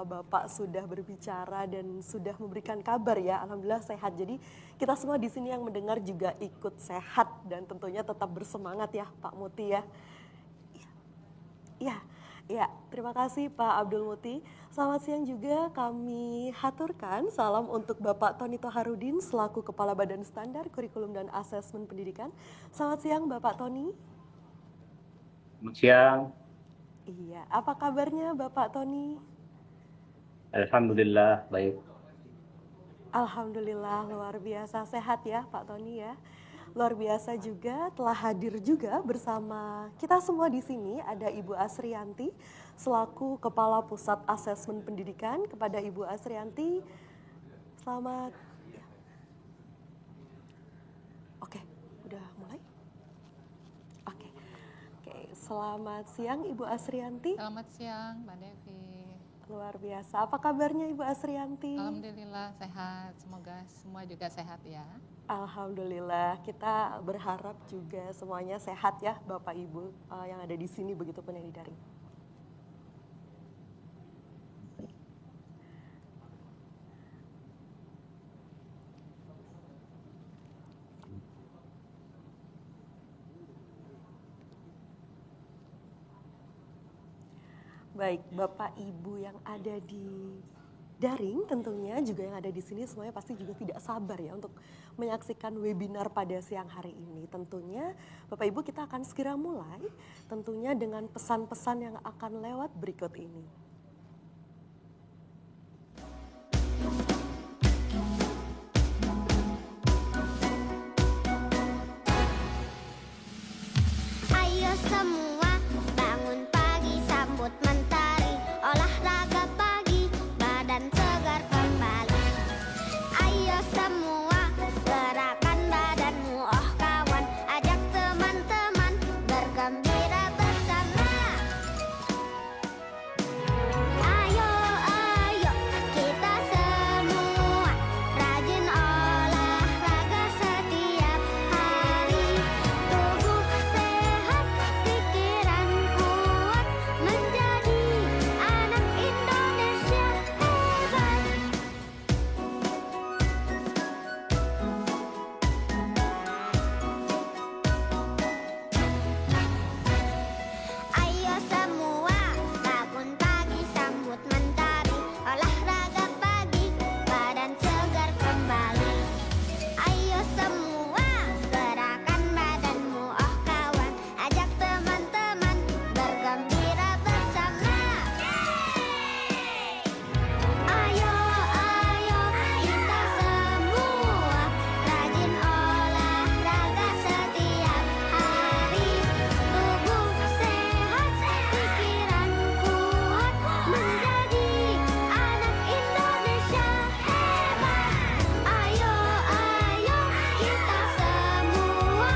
Bapak sudah berbicara dan sudah memberikan kabar ya, alhamdulillah sehat. Jadi kita semua di sini yang mendengar juga ikut sehat dan tentunya tetap bersemangat ya Pak Muti ya. Iya, iya, terima kasih Pak Abdul Muti. Selamat siang juga kami haturkan salam untuk Bapak Tony Toharudin selaku Kepala Badan Standar Kurikulum dan Asesmen Pendidikan. Selamat siang Bapak Tony. Selamat siang. Iya, apa kabarnya Bapak Tony? Alhamdulillah baik. Alhamdulillah luar biasa sehat ya Pak Tony ya. Luar biasa juga telah hadir juga bersama kita semua di sini ada Ibu Asrianti selaku Kepala Pusat Asesmen Pendidikan. Kepada Ibu Asrianti, selamat. Ya. Oke, udah mulai? Oke, selamat siang Ibu Asrianti. Selamat siang Mbak Devi. Luar biasa. Apa kabarnya Ibu Asrianti? Alhamdulillah sehat. Semoga semua juga sehat ya. Alhamdulillah. Kita berharap juga semuanya sehat ya Bapak Ibu yang ada di sini begitupun yang di daring. Baik, Bapak Ibu yang ada di daring tentunya juga yang ada di sini semuanya pasti juga tidak sabar ya untuk menyaksikan webinar pada siang hari ini. Tentunya Bapak Ibu kita akan segera mulai tentunya dengan pesan-pesan yang akan lewat berikut ini. Ayo semua bangun pagi sambut mentari, olahraga pagi badan segar kembali. Ayo semua gerakan badanmu oh kawan, ajak teman-teman bergembira bersama. Ayo ayo kita semua rajin olahraga setiap hari. Tubuh sehat, pikiran kuat, menjadi anak Indonesia hebat. Ayo semua bangun pagi sambut mentari, olahraga pagi badan segar kembali. Ayo semua gerakan badanmu oh kawan, ajak teman-teman bergembira bersama. Ayo ayo kita semua rajin olahraga setiap hari. Tubuh sehat, pikiran kuat, menjadi anak Indonesia hebat. Ayo ayo kita semua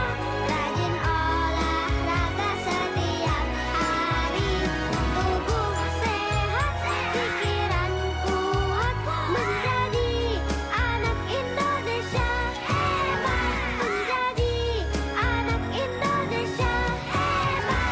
rajin olahraga setiap hari. Tubuh sehat, pikiran kuat, menjadi anak Indonesia hebat. Menjadi anak Indonesia hebat.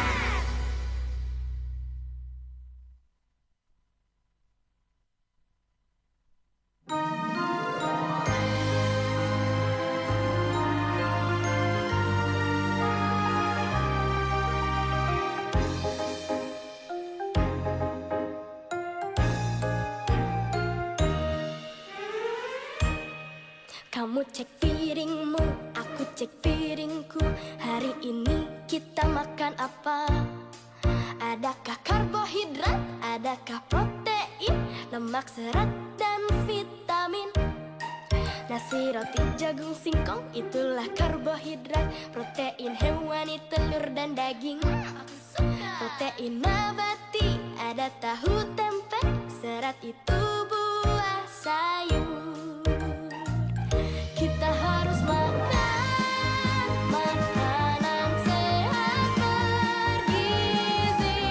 Kamu cek piringmu, aku cek piringku. Hari ini kita makan apa? Adakah karbohidrat, adakah protein, lemak, serat, dan vitamin? Nasi, roti, jagung, singkong, itulah karbohidrat. Protein hewani, telur, dan daging. Protein nabati, ada tahu, tempe. Serat itu buah, sayur. Kita harus makan makanan sehat bergizi,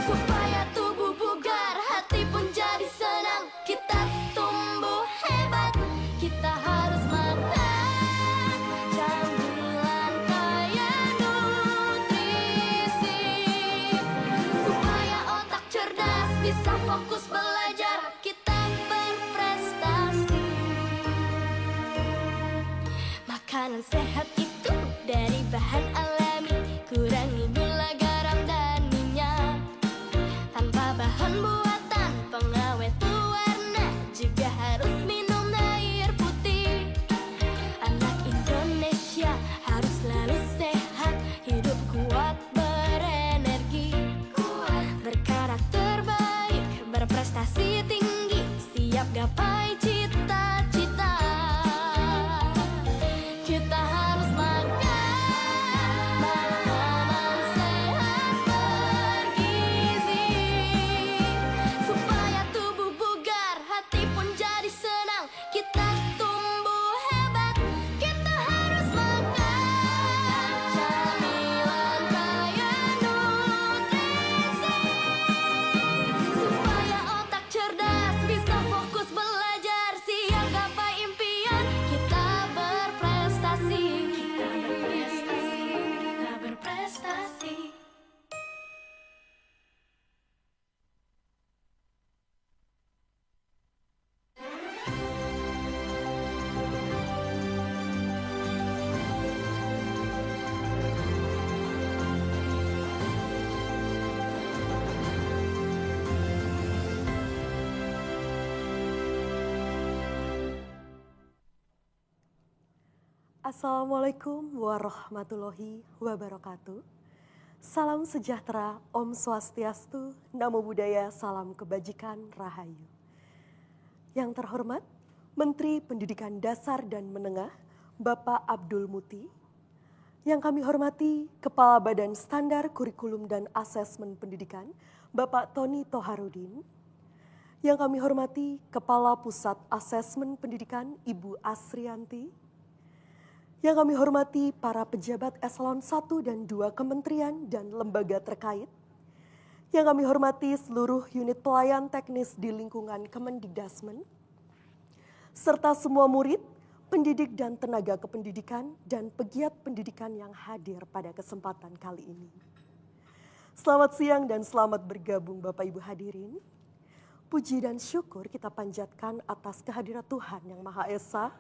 supaya tubuh bugar, hati pun jadi senang. Kita tumbuh hebat. Kita harus makan camilan kaya nutrisi, supaya otak cerdas bisa fokus Makanan sehat itu dari bahan alami, kurangi gula, garam, dan minyak. Tanpa bahan buatan pengawet pewarna, juga harus minum air putih. Anak Indonesia harus selalu sehat, hidup kuat, berenergi, berkarakter baik, berprestasi tinggi, siap gapai cita-cita. Kita harus makan makanan sehat bergizi, supaya tubuh bugar, hati pun jadi senang. Kita tumbuh hebat, kita harus makan camilan kaya nutrisi, supaya otak cerdas, bisa fokus belajar, siap gapai impian. Kita berprestasi, kita berprestasi. Assalamualaikum warahmatullahi wabarakatuh. Salam sejahtera, Om Swastiastu, Namo Buddhaya, salam kebajikan, Rahayu. Yang terhormat, Menteri Pendidikan Dasar dan Menengah, Bapak Abdul Muti. Yang kami hormati, Kepala Badan Standar Kurikulum dan Asesmen Pendidikan, Bapak Tony Toharudin. Yang kami hormati, Kepala Pusat Asesmen Pendidikan, Ibu Asrianti. Yang kami hormati para pejabat eselon 1 dan 2 kementerian dan lembaga terkait. Yang kami hormati seluruh unit pelayan teknis di lingkungan Kemendikdasmen. Serta semua murid, pendidik dan tenaga kependidikan dan pegiat pendidikan yang hadir pada kesempatan kali ini. Selamat siang dan selamat bergabung Bapak Ibu hadirin. Puji dan syukur kita panjatkan atas kehadirat Tuhan yang Maha Esa,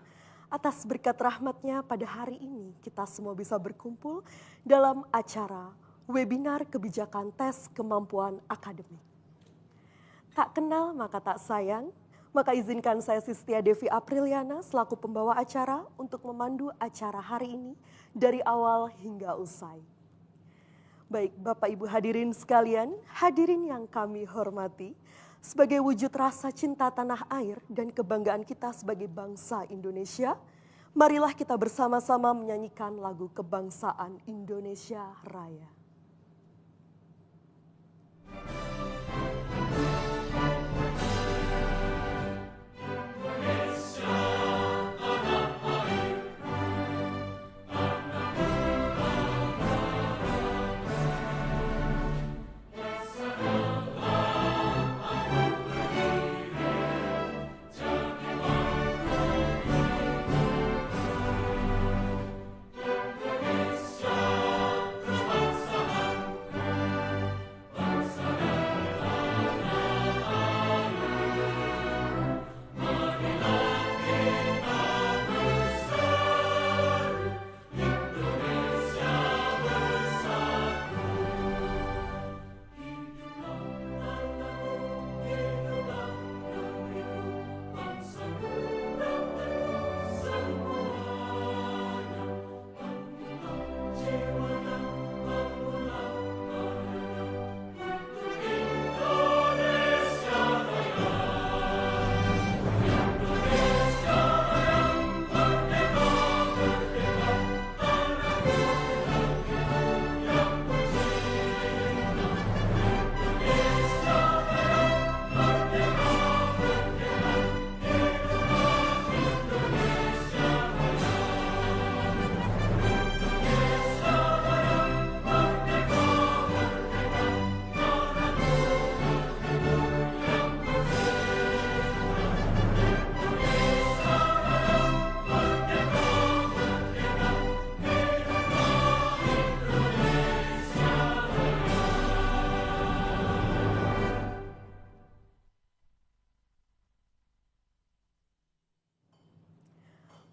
atas berkat rahmat-Nya pada hari ini kita semua bisa berkumpul dalam acara webinar kebijakan tes kemampuan akademik. Tak kenal maka tak sayang, maka izinkan saya Sistia Devi Apriliana selaku pembawa acara untuk memandu acara hari ini dari awal hingga usai. Baik Bapak Ibu hadirin sekalian, hadirin yang kami hormati, sebagai wujud rasa cinta tanah air dan kebanggaan kita sebagai bangsa Indonesia, marilah kita bersama-sama menyanyikan lagu kebangsaan Indonesia Raya.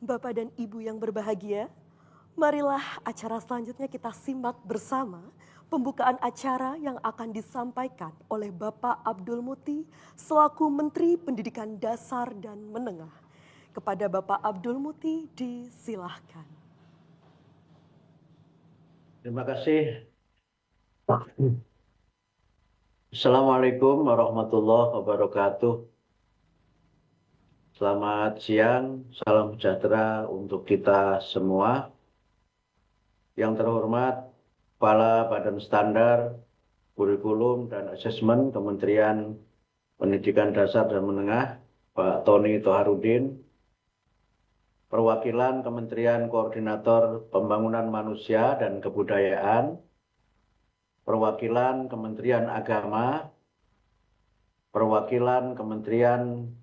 Bapak dan Ibu yang berbahagia, Marilah acara selanjutnya kita simak bersama pembukaan acara yang akan disampaikan oleh Bapak Abdul Muti selaku Menteri Pendidikan Dasar dan Menengah. Kepada Bapak Abdul Muti disilahkan. Terima kasih. Assalamualaikum warahmatullahi wabarakatuh. Selamat siang, salam sejahtera untuk kita semua. Yang terhormat Kepala Badan Standar, Kurikulum dan Asesmen Kementerian Pendidikan Dasar dan Menengah, Pak Tony Toharudin, perwakilan Kementerian Koordinator Pembangunan Manusia dan Kebudayaan, perwakilan Kementerian Agama, perwakilan Kementerian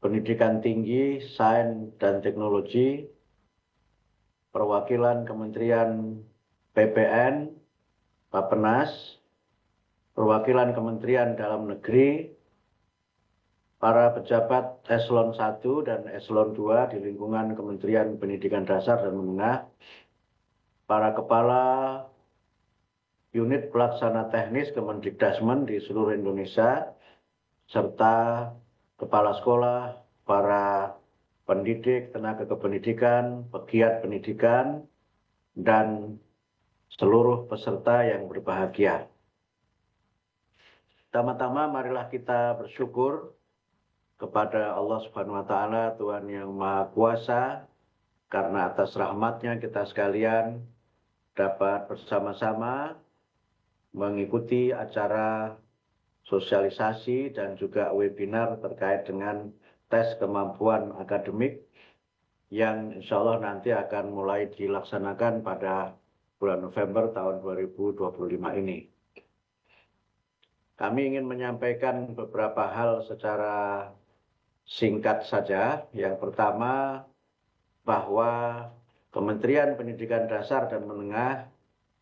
Pendidikan Tinggi, Sains dan Teknologi, perwakilan Kementerian PPN, Bappenas, perwakilan Kementerian Dalam Negeri, para pejabat eselon 1 dan eselon 2 di lingkungan Kementerian Pendidikan Dasar dan Menengah, para kepala unit pelaksana teknis Kemendikdasmen di seluruh Indonesia, serta kepala sekolah, para pendidik, tenaga kependidikan, pegiat pendidikan, dan seluruh peserta yang berbahagia. Pertama-tama marilah kita bersyukur kepada Allah Subhanahu wa Ta'ala, Tuhan yang Maha Kuasa, karena atas rahmatnya kita sekalian dapat bersama-sama mengikuti acara sosialisasi dan juga webinar terkait dengan tes kemampuan akademik yang insya Allah nanti akan mulai dilaksanakan pada bulan November tahun 2025 ini. Kami ingin menyampaikan beberapa hal secara singkat saja. Yang pertama, bahwa Kementerian Pendidikan Dasar dan Menengah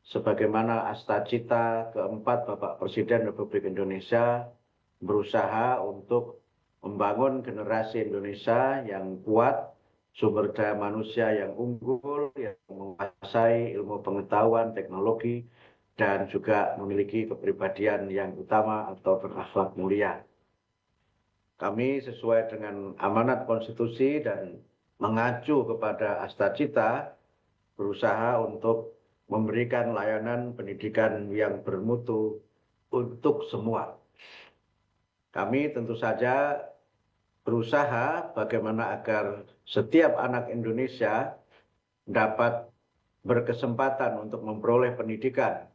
sebagaimana asta-cita keempat Bapak Presiden Republik Indonesia berusaha untuk membangun generasi Indonesia yang kuat, sumber daya manusia yang unggul, yang menguasai ilmu pengetahuan, teknologi, dan juga memiliki kepribadian yang utama atau berakhlak mulia. Kami sesuai dengan amanat konstitusi dan mengacu kepada asta-cita berusaha untuk memberikan layanan pendidikan yang bermutu untuk semua. Kami tentu saja berusaha bagaimana agar setiap anak Indonesia dapat berkesempatan untuk memperoleh pendidikan,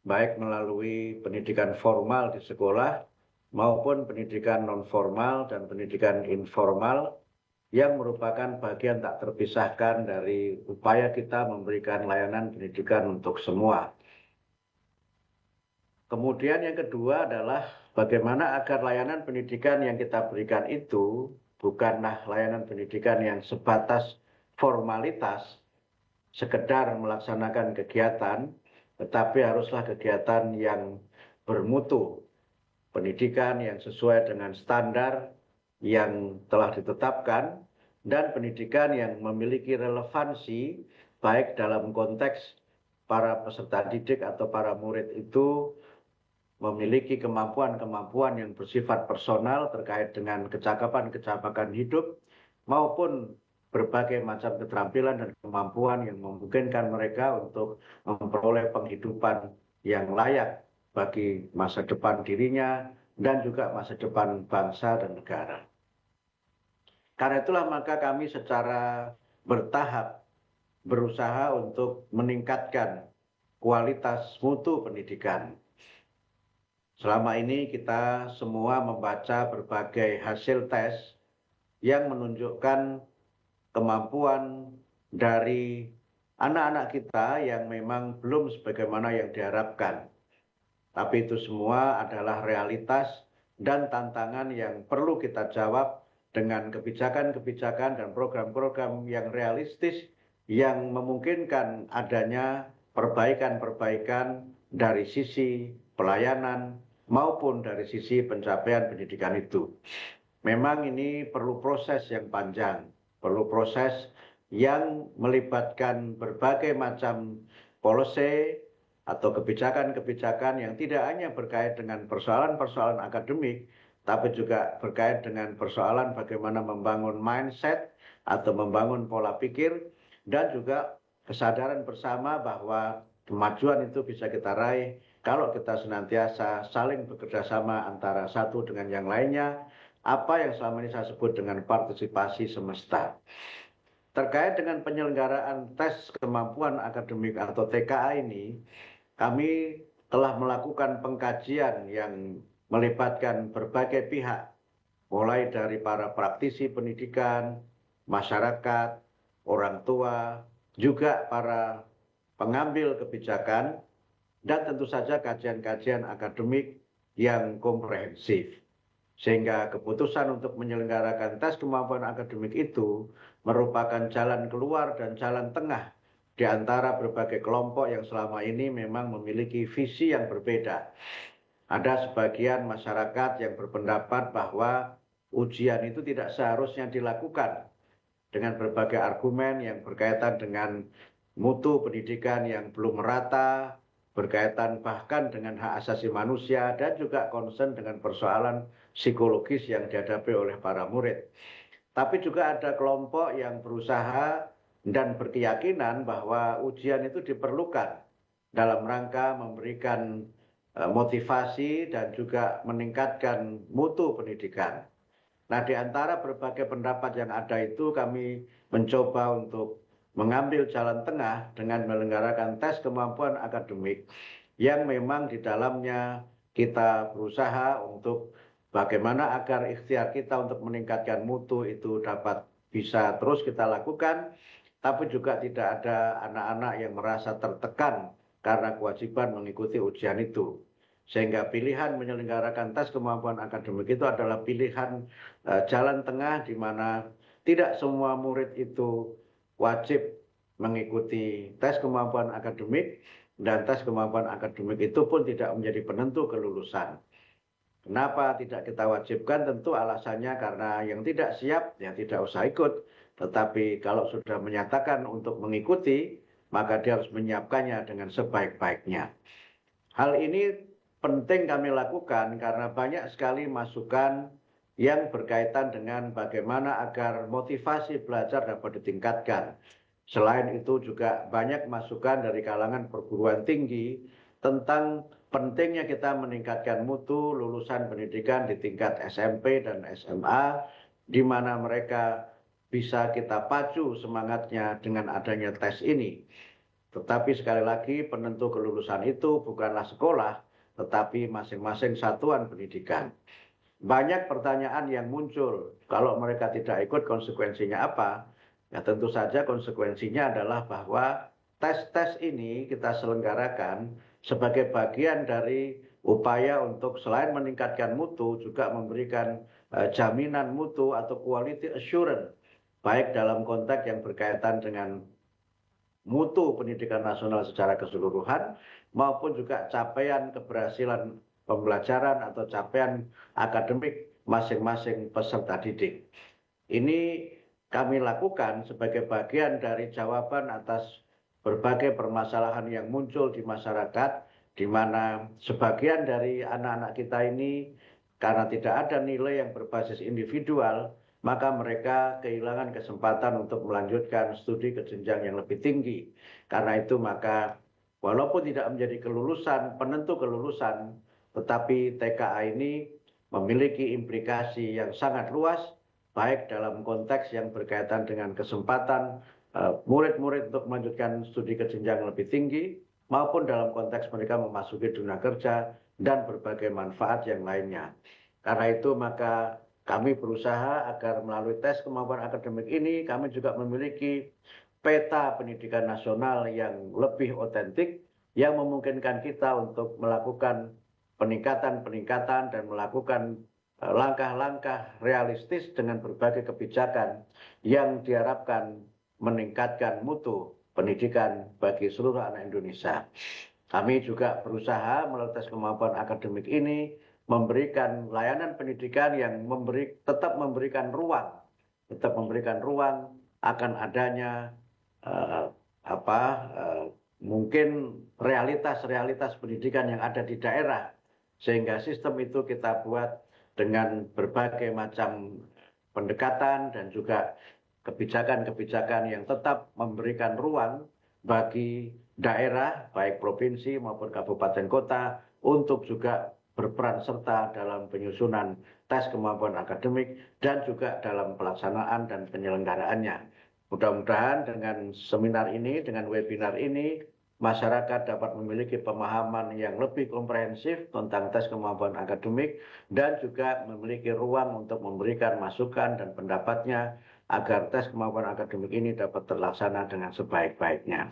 baik melalui pendidikan formal di sekolah maupun pendidikan non-formal dan pendidikan informal yang merupakan bagian tak terpisahkan dari upaya kita memberikan layanan pendidikan untuk semua. Kemudian yang kedua adalah bagaimana agar layanan pendidikan yang kita berikan itu bukanlah layanan pendidikan yang sebatas formalitas, sekedar melaksanakan kegiatan, tetapi haruslah kegiatan yang bermutu, pendidikan yang sesuai dengan standar yang telah ditetapkan, dan pendidikan yang memiliki relevansi baik dalam konteks para peserta didik atau para murid itu memiliki kemampuan-kemampuan yang bersifat personal terkait dengan kecakapan-kecakapan hidup maupun berbagai macam keterampilan dan kemampuan yang memungkinkan mereka untuk memperoleh penghidupan yang layak bagi masa depan dirinya dan juga masa depan bangsa dan negara. Karena itulah maka kami secara bertahap berusaha untuk meningkatkan kualitas mutu pendidikan. Selama ini kita semua membaca berbagai hasil tes yang menunjukkan kemampuan dari anak-anak kita yang memang belum sebagaimana yang diharapkan. Tapi itu semua adalah realitas dan tantangan yang perlu kita jawab dengan kebijakan-kebijakan dan program-program yang realistis yang memungkinkan adanya perbaikan-perbaikan dari sisi pelayanan maupun dari sisi pencapaian pendidikan itu. Memang ini perlu proses yang panjang, perlu proses yang melibatkan berbagai macam policy atau kebijakan-kebijakan yang tidak hanya berkait dengan persoalan-persoalan akademik, tapi juga berkait dengan persoalan bagaimana membangun mindset atau membangun pola pikir, dan juga kesadaran bersama bahwa kemajuan itu bisa kita raih kalau kita senantiasa saling bekerja sama antara satu dengan yang lainnya, apa yang selama ini saya sebut dengan partisipasi semesta. Terkait dengan penyelenggaraan tes kemampuan akademik atau TKA ini, kami telah melakukan pengkajian yang melibatkan berbagai pihak, mulai dari para praktisi pendidikan, masyarakat, orang tua, juga para pengambil kebijakan, dan tentu saja kajian-kajian akademik yang komprehensif. Sehingga keputusan untuk menyelenggarakan tes kemampuan akademik itu merupakan jalan keluar dan jalan tengah di antara berbagai kelompok yang selama ini memang memiliki visi yang berbeda. Ada sebagian masyarakat yang berpendapat bahwa ujian itu tidak seharusnya dilakukan dengan berbagai argumen yang berkaitan dengan mutu pendidikan yang belum merata, berkaitan bahkan dengan hak asasi manusia, dan juga concern dengan persoalan psikologis yang dihadapi oleh para murid. Tapi juga ada kelompok yang berusaha dan berkeyakinan bahwa ujian itu diperlukan dalam rangka memberikan motivasi dan juga meningkatkan mutu pendidikan. Nah, di antara berbagai pendapat yang ada itu, kami mencoba untuk mengambil jalan tengah dengan menyelenggarakan tes kemampuan akademik yang memang di dalamnya kita berusaha untuk bagaimana agar ikhtiar kita untuk meningkatkan mutu itu dapat bisa terus kita lakukan, tapi juga tidak ada anak-anak yang merasa tertekan karena kewajiban mengikuti ujian itu. Sehingga pilihan menyelenggarakan tes kemampuan akademik itu adalah pilihan jalan tengah di mana tidak semua murid itu wajib mengikuti tes kemampuan akademik, dan tes kemampuan akademik itu pun tidak menjadi penentu kelulusan. Kenapa tidak kita wajibkan? Tentu alasannya karena yang tidak siap ya tidak usah ikut. Tetapi kalau sudah menyatakan untuk mengikuti, maka dia harus menyiapkannya dengan sebaik-baiknya. Hal ini penting kami lakukan karena banyak sekali masukan yang berkaitan dengan bagaimana agar motivasi belajar dapat ditingkatkan. Selain itu juga banyak masukan dari kalangan perguruan tinggi tentang pentingnya kita meningkatkan mutu lulusan pendidikan di tingkat SMP dan SMA, di mana mereka bisa kita pacu semangatnya dengan adanya tes ini. Tetapi sekali lagi penentu kelulusan itu bukanlah sekolah, tetapi masing-masing satuan pendidikan. Banyak pertanyaan yang muncul, kalau mereka tidak ikut konsekuensinya apa? Ya tentu saja konsekuensinya adalah bahwa tes-tes ini kita selenggarakan sebagai bagian dari upaya untuk selain meningkatkan mutu, juga memberikan jaminan mutu atau quality assurance, baik dalam konteks yang berkaitan dengan mutu pendidikan nasional secara keseluruhan, maupun juga capaian keberhasilan pembelajaran atau capaian akademik masing-masing peserta didik. Ini kami lakukan sebagai bagian dari jawaban atas berbagai permasalahan yang muncul di masyarakat, di mana sebagian dari anak-anak kita ini karena tidak ada nilai yang berbasis individual, maka mereka kehilangan kesempatan untuk melanjutkan studi ke jenjang yang lebih tinggi. Karena itu maka walaupun tidak menjadi kelulusan, penentu kelulusan, tetapi TKA ini memiliki implikasi yang sangat luas, baik dalam konteks yang berkaitan dengan kesempatan murid-murid untuk melanjutkan studi ke jenjang lebih tinggi, maupun dalam konteks mereka memasuki dunia kerja dan berbagai manfaat yang lainnya. Karena itu maka kami berusaha agar melalui tes kemampuan akademik ini, kami juga memiliki peta pendidikan nasional yang lebih otentik, yang memungkinkan kita untuk melakukan peningkatan-peningkatan dan melakukan langkah-langkah realistis dengan berbagai kebijakan yang diharapkan meningkatkan mutu pendidikan bagi seluruh anak Indonesia. Kami juga berusaha melalui tes kemampuan akademik ini memberikan layanan pendidikan yang tetap memberikan ruang akan adanya mungkin realitas-realitas pendidikan yang ada di daerah, sehingga sistem itu kita buat dengan berbagai macam pendekatan dan juga kebijakan-kebijakan yang tetap memberikan ruang bagi daerah, baik provinsi maupun kabupaten kota, untuk juga berperan serta dalam penyusunan tes kemampuan akademik dan juga dalam pelaksanaan dan penyelenggaraannya. Mudah-mudahan dengan seminar ini, dengan webinar ini, masyarakat dapat memiliki pemahaman yang lebih komprehensif tentang tes kemampuan akademik dan juga memiliki ruang untuk memberikan masukan dan pendapatnya agar tes kemampuan akademik ini dapat terlaksana dengan sebaik-baiknya.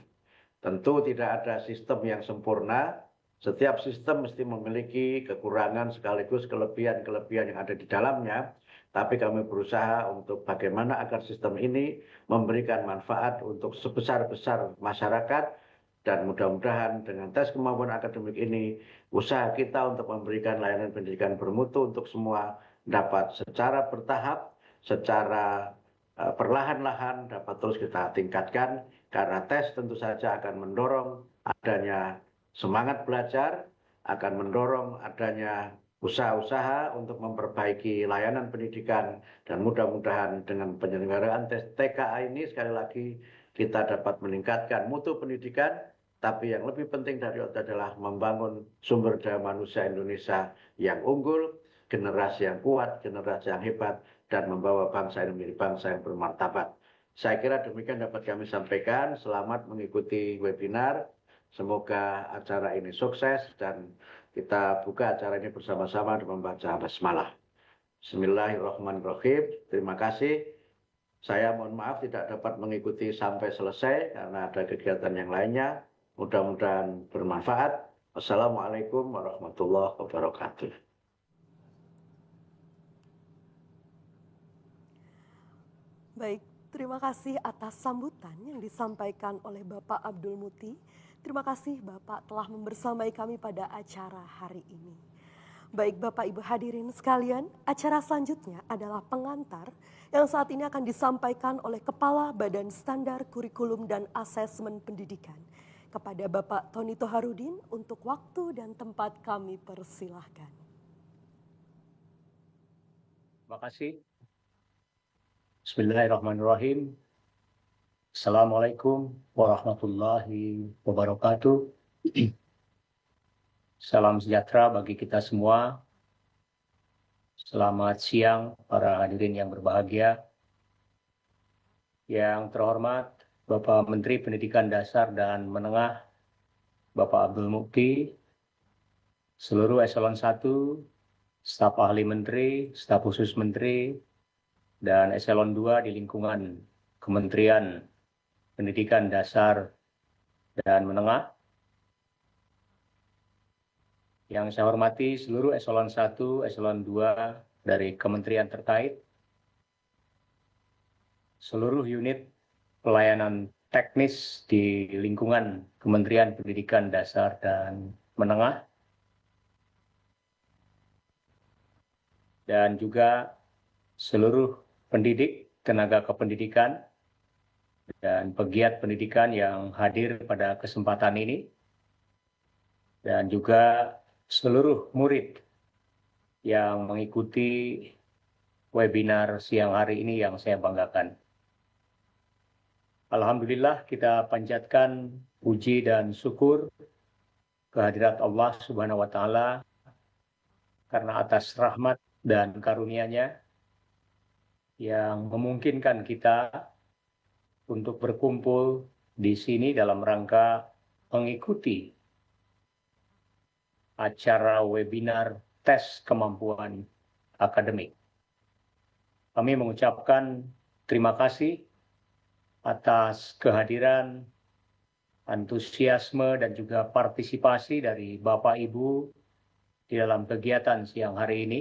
Tentu tidak ada sistem yang sempurna. Setiap sistem mesti memiliki kekurangan sekaligus kelebihan-kelebihan yang ada di dalamnya. Tapi kami berusaha untuk bagaimana agar sistem ini memberikan manfaat untuk sebesar-besar masyarakat. Dan mudah-mudahan dengan tes kemampuan akademik ini, usaha kita untuk memberikan layanan pendidikan bermutu untuk semua dapat secara bertahap, secara perlahan-lahan dapat terus kita tingkatkan. Karena tes tentu saja akan mendorong adanya semangat belajar, akan mendorong adanya usaha-usaha untuk memperbaiki layanan pendidikan, dan mudah-mudahan dengan penyelenggaraan tes TKA ini sekali lagi kita dapat meningkatkan mutu pendidikan, tapi yang lebih penting dari itu adalah membangun sumber daya manusia Indonesia yang unggul, generasi yang kuat, generasi yang hebat, dan membawa bangsa ini menjadi bangsa yang bermartabat. Saya kira demikian dapat kami sampaikan. Selamat mengikuti webinar. Semoga acara ini sukses dan kita buka acara ini bersama-sama dengan membaca basmalah. Bismillahirrahmanirrahim. Terima kasih. Saya mohon maaf tidak dapat mengikuti sampai selesai karena ada kegiatan yang lainnya. Mudah-mudahan bermanfaat. Wassalamualaikum warahmatullahi wabarakatuh. Baik, terima kasih atas sambutan yang disampaikan oleh Bapak Abdul Muti. Terima kasih Bapak telah membersamai kami pada acara hari ini. Baik Bapak Ibu hadirin sekalian, acara selanjutnya adalah pengantar yang saat ini akan disampaikan oleh Kepala Badan Standar Kurikulum dan Asesmen Pendidikan. Kepada Bapak Tony Toharudin, untuk waktu dan tempat kami persilahkan. Terima kasih. Bismillahirrahmanirrahim. Assalamualaikum warahmatullahi wabarakatuh. Salam sejahtera bagi kita semua. Selamat siang para hadirin yang berbahagia. Yang terhormat Bapak Menteri Pendidikan Dasar dan Menengah, Bapak Abdul Mukti, seluruh eselon 1, staf ahli menteri, staf khusus menteri, dan eselon 2 di lingkungan Kementerian Pendidikan Dasar dan Menengah. Yang saya hormati seluruh eselon 1, eselon 2 dari kementerian terkait, seluruh unit pelayanan teknis di lingkungan Kementerian Pendidikan Dasar dan Menengah, dan juga seluruh pendidik, tenaga kependidikan, dan pegiat pendidikan yang hadir pada kesempatan ini, dan juga seluruh murid yang mengikuti webinar siang hari ini yang saya banggakan. Alhamdulillah kita panjatkan puji dan syukur kehadirat Allah Subhanahu wa Ta'ala karena atas rahmat dan karunia-Nya yang memungkinkan kita untuk berkumpul di sini dalam rangka mengikuti acara webinar tes kemampuan akademik. Kami mengucapkan terima kasih atas kehadiran, antusiasme, dan juga partisipasi dari Bapak Ibu di dalam kegiatan siang hari ini.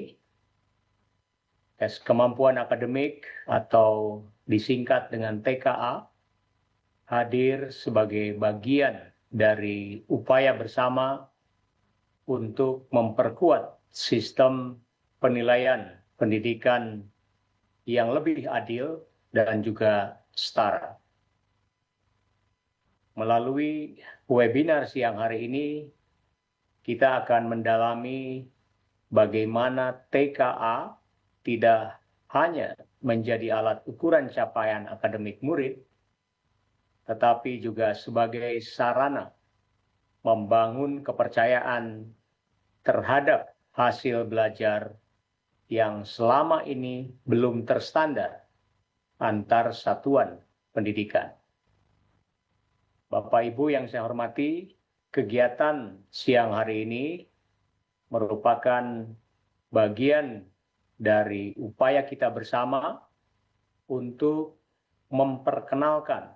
Tes kemampuan akademik atau disingkat dengan TKA hadir sebagai bagian dari upaya bersama untuk memperkuat sistem penilaian pendidikan yang lebih adil dan juga setara. Melalui webinar siang hari ini, kita akan mendalami bagaimana TKA tidak hanya menjadi alat ukuran capaian akademik murid, tetapi juga sebagai sarana membangun kepercayaan terhadap hasil belajar yang selama ini belum terstandar antar satuan pendidikan. Bapak Ibu yang saya hormati, kegiatan siang hari ini merupakan bagian dari upaya kita bersama untuk memperkenalkan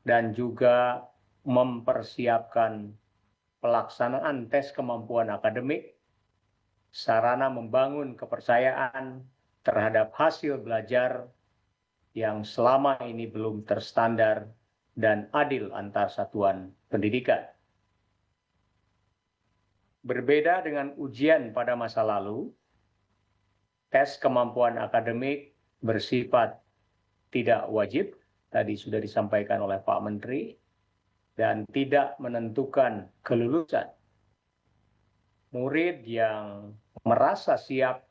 dan juga mempersiapkan pelaksanaan tes kemampuan akademik, sarana membangun kepercayaan terhadap hasil belajar yang selama ini belum terstandar dan adil antar satuan pendidikan. Berbeda dengan ujian pada masa lalu, tes kemampuan akademik bersifat tidak wajib, tadi sudah disampaikan oleh Pak Menteri, dan tidak menentukan kelulusan. Murid yang merasa siap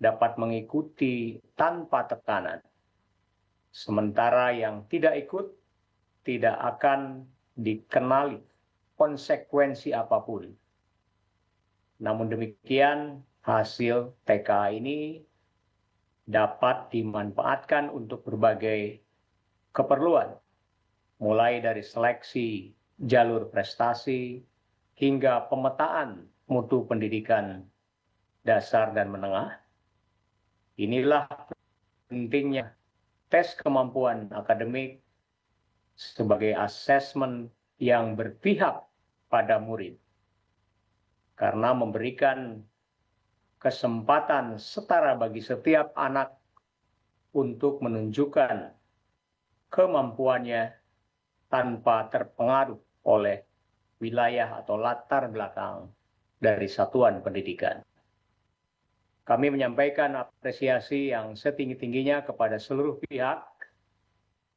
dapat mengikuti tanpa tekanan, sementara yang tidak ikut tidak akan dikenali konsekuensi apapun. Namun demikian, hasil TKA ini dapat dimanfaatkan untuk berbagai keperluan, mulai dari seleksi jalur prestasi hingga pemetaan mutu pendidikan dasar dan menengah. Inilah pentingnya tes kemampuan akademik sebagai asesmen yang berpihak pada murid, karena memberikan kesempatan setara bagi setiap anak untuk menunjukkan kemampuannya tanpa terpengaruh oleh wilayah atau latar belakang dari satuan pendidikan. Kami menyampaikan apresiasi yang setinggi-tingginya kepada seluruh pihak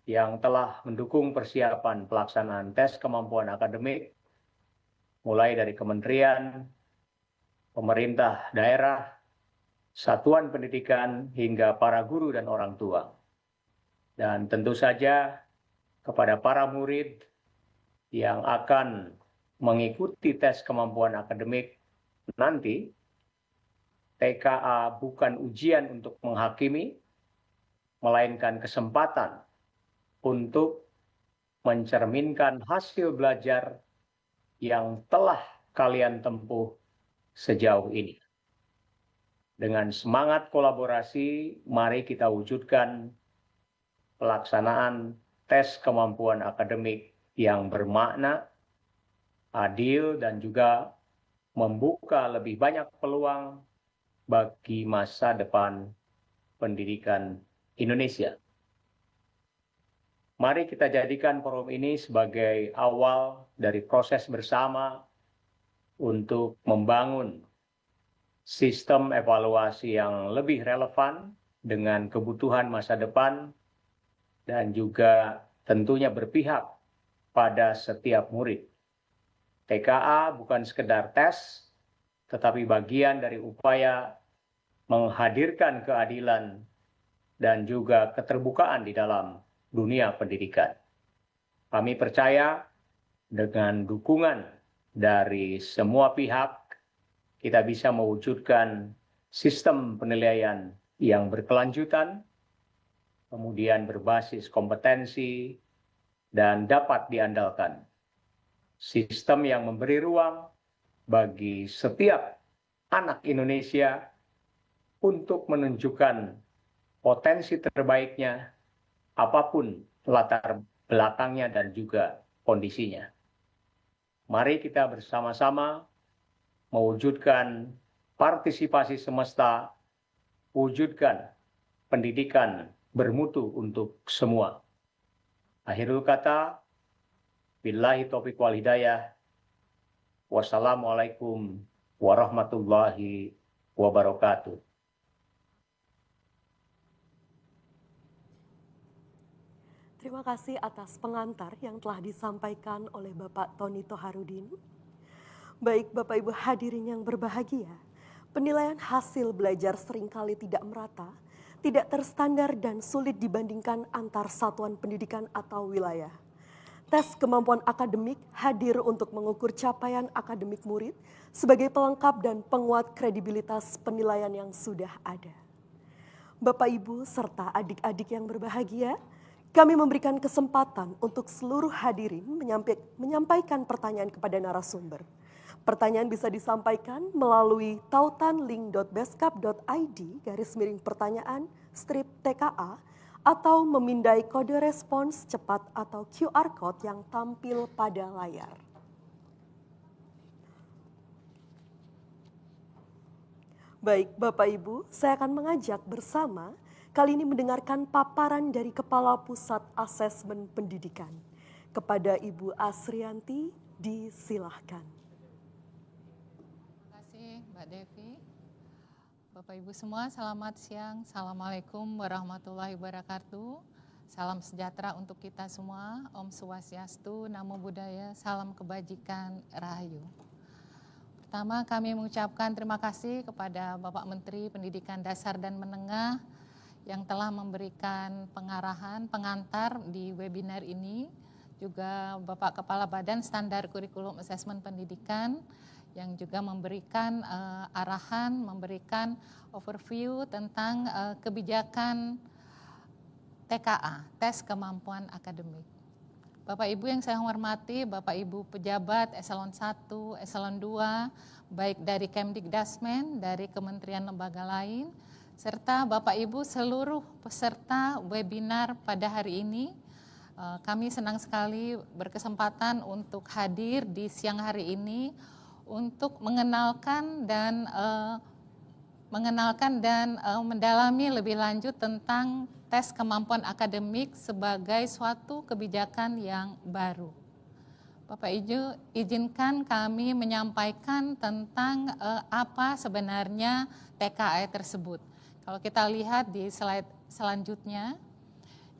yang telah mendukung persiapan pelaksanaan tes kemampuan akademik, mulai dari kementerian, pemerintah daerah, satuan pendidikan, hingga para guru dan orang tua. Dan tentu saja kepada para murid yang akan mengikuti tes kemampuan akademik nanti, TKA bukan ujian untuk menghakimi, melainkan kesempatan untuk mencerminkan hasil belajar yang telah kalian tempuh sejauh ini. Dengan semangat kolaborasi, mari kita wujudkan pelaksanaan tes kemampuan akademik yang bermakna, adil, dan juga membuka lebih banyak peluang bagi masa depan pendidikan Indonesia. Mari kita jadikan forum ini sebagai awal dari proses bersama untuk membangun sistem evaluasi yang lebih relevan dengan kebutuhan masa depan dan juga tentunya berpihak pada setiap murid. TKA bukan sekedar tes, tetapi bagian dari upaya menghadirkan keadilan dan juga keterbukaan di dalam dunia pendidikan. Kami percaya dengan dukungan dari semua pihak, kita bisa mewujudkan sistem penilaian yang berkelanjutan, kemudian berbasis kompetensi, dan dapat diandalkan. Sistem yang memberi ruang bagi setiap anak Indonesia untuk menunjukkan potensi terbaiknya, apapun latar belakangnya dan juga kondisinya. Mari kita bersama-sama mewujudkan partisipasi semesta, wujudkan pendidikan bermutu untuk semua. Akhirul kata, billahi taufiq wal hidayah. Wassalamualaikum warahmatullahi wabarakatuh. Terima kasih atas pengantar yang telah disampaikan oleh Bapak Tony Toharudin. Baik Bapak Ibu hadirin yang berbahagia, penilaian hasil belajar seringkali tidak merata, tidak terstandar dan sulit dibandingkan antar satuan pendidikan atau wilayah. Tes kemampuan akademik hadir untuk mengukur capaian akademik murid sebagai pelengkap dan penguat kredibilitas penilaian yang sudah ada. Bapak Ibu serta adik-adik yang berbahagia, kami memberikan kesempatan untuk seluruh hadirin menyampaikan pertanyaan kepada narasumber. Pertanyaan bisa disampaikan melalui tautan link.beskap.id/pertanyaan-TKA atau memindai kode respons cepat atau QR Code yang tampil pada layar. Baik Bapak Ibu, saya akan mengajak bersama kali ini mendengarkan paparan dari Kepala Pusat Asesmen Pendidikan. Kepada Ibu Asrianti, disilahkan. Terima kasih Mbak Devi. Bapak Ibu semua, selamat siang. Assalamualaikum warahmatullahi wabarakatuh. Salam sejahtera untuk kita semua. Om Swastiastu, Namo Buddhaya, salam kebajikan, Rahayu. Pertama, kami mengucapkan terima kasih kepada Bapak Menteri Pendidikan Dasar dan Menengah yang telah memberikan pengarahan, pengantar di webinar ini, juga Bapak Kepala Badan Standar Kurikulum Asesmen Pendidikan yang juga memberikan arahan, memberikan overview tentang kebijakan TKA, tes kemampuan akademik. Bapak Ibu yang saya hormati, Bapak Ibu pejabat eselon 1, eselon 2, baik dari Kemdikdasmen, dari kementerian lembaga lain, serta Bapak Ibu seluruh peserta webinar pada hari ini. Kami senang sekali berkesempatan untuk hadir di siang hari ini untuk mengenalkan dan mendalami lebih lanjut tentang tes kemampuan akademik sebagai suatu kebijakan yang baru. Bapak Ibu, izinkan kami menyampaikan tentang apa sebenarnya TKA tersebut. Kalau kita lihat di slide selanjutnya,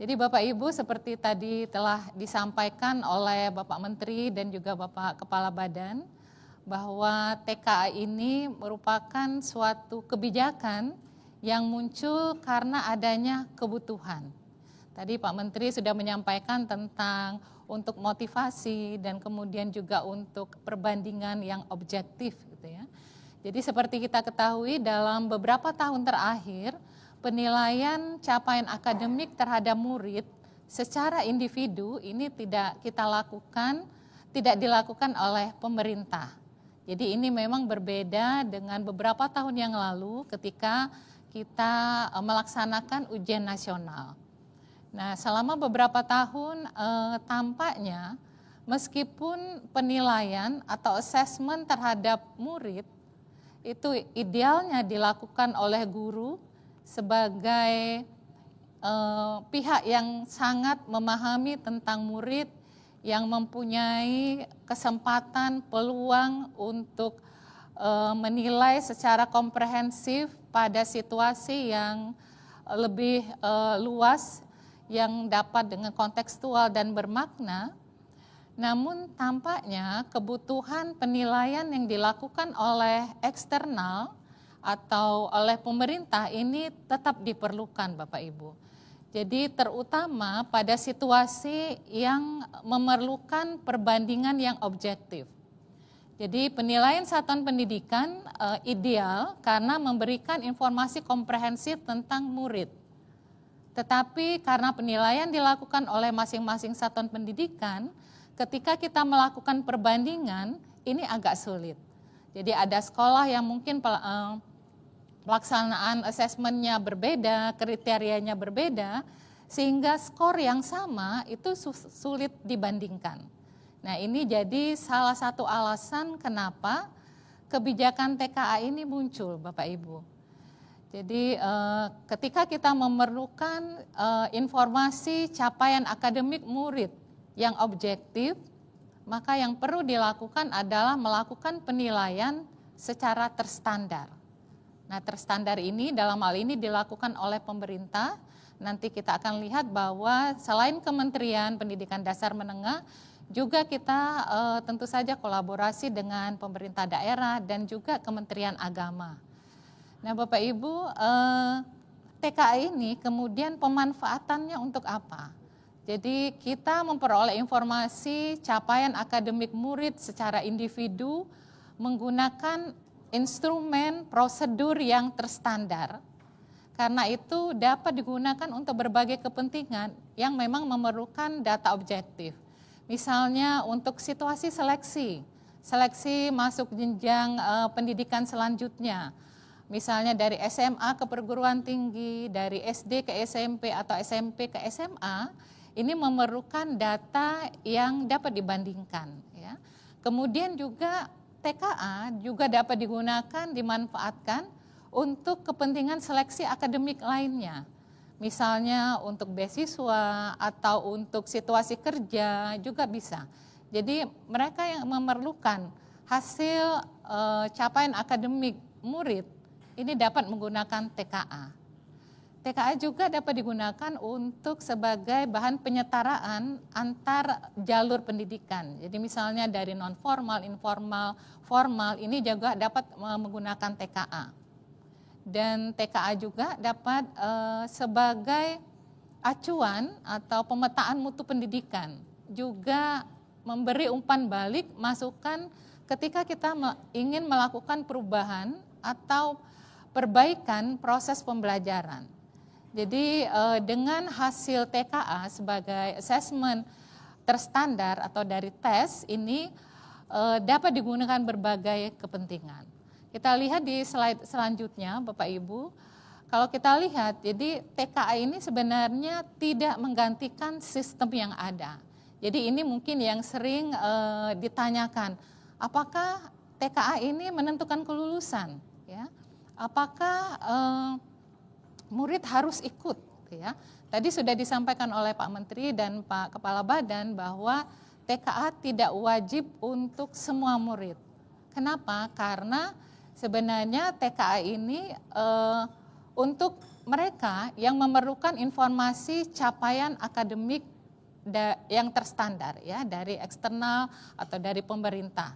jadi Bapak Ibu seperti tadi telah disampaikan oleh Bapak Menteri dan juga Bapak Kepala Badan, bahwa TKA ini merupakan suatu kebijakan yang muncul karena adanya kebutuhan. Tadi Pak Menteri sudah menyampaikan tentang untuk motivasi dan kemudian juga untuk perbandingan yang objektif gitu ya. Jadi seperti kita ketahui dalam beberapa tahun terakhir, penilaian capaian akademik terhadap murid secara individu ini tidak dilakukan oleh pemerintah. Jadi ini memang berbeda dengan beberapa tahun yang lalu ketika kita melaksanakan ujian nasional. Nah, selama beberapa tahun tampaknya meskipun penilaian atau assessment terhadap murid itu idealnya dilakukan oleh guru sebagai pihak yang sangat memahami tentang murid, yang mempunyai kesempatan, peluang untuk menilai secara komprehensif pada situasi yang lebih luas, yang dapat dengan kontekstual dan bermakna. Namun tampaknya kebutuhan penilaian yang dilakukan oleh eksternal atau oleh pemerintah ini tetap diperlukan Bapak Ibu. Jadi terutama pada situasi yang memerlukan perbandingan yang objektif. Jadi penilaian satuan pendidikan ideal karena memberikan informasi komprehensif tentang murid. Tetapi karena penilaian dilakukan oleh masing-masing satuan pendidikan, ketika kita melakukan perbandingan, ini agak sulit. Jadi ada sekolah yang mungkin pelaksanaan asesmennya berbeda, kriterianya berbeda, sehingga skor yang sama itu sulit dibandingkan. Nah ini jadi salah satu alasan kenapa kebijakan TKA ini muncul Bapak Ibu. Jadi ketika kita memerlukan informasi capaian akademik murid yang objektif, maka yang perlu dilakukan adalah melakukan penilaian secara terstandar. Nah, terstandar ini dalam hal ini dilakukan oleh pemerintah. Nanti kita akan lihat bahwa selain Kementerian Pendidikan Dasar Menengah, juga kita tentu saja kolaborasi dengan pemerintah daerah dan juga Kementerian Agama. Nah, Bapak Ibu, TKA ini kemudian pemanfaatannya untuk apa? Jadi kita memperoleh informasi capaian akademik murid secara individu menggunakan instrumen prosedur yang terstandar. Karena itu dapat digunakan untuk berbagai kepentingan yang memang memerlukan data objektif. Misalnya untuk situasi seleksi masuk jenjang pendidikan selanjutnya. Misalnya dari SMA ke perguruan tinggi, dari SD ke SMP atau SMP ke SMA, ini memerlukan data yang dapat dibandingkan. Ya. Kemudian juga TKA juga dapat digunakan, dimanfaatkan untuk kepentingan seleksi akademik lainnya. Misalnya untuk beasiswa atau untuk situasi kerja juga bisa. Jadi mereka yang memerlukan hasil capaian akademik murid ini dapat menggunakan TKA. TKA juga dapat digunakan untuk sebagai bahan penyetaraan antar jalur pendidikan. Jadi misalnya dari non formal, informal, formal ini juga dapat menggunakan TKA. Dan TKA juga dapat sebagai acuan atau pemetaan mutu pendidikan, juga memberi umpan balik masukan ketika kita ingin melakukan perubahan atau perbaikan proses pembelajaran. Jadi dengan hasil TKA sebagai assessment terstandar atau dari tes ini dapat digunakan berbagai kepentingan. Kita lihat di slide selanjutnya Bapak Ibu, kalau kita lihat jadi TKA ini sebenarnya tidak menggantikan sistem yang ada. Jadi ini mungkin yang sering ditanyakan, apakah TKA ini menentukan kelulusan? Ya? Apakah murid harus ikut? Ya? Tadi sudah disampaikan oleh Pak Menteri dan Pak Kepala Badan bahwa TKA tidak wajib untuk semua murid. Kenapa? Karena sebenarnya TKA ini untuk mereka yang memerlukan informasi capaian akademik yang terstandar ya dari eksternal atau dari pemerintah.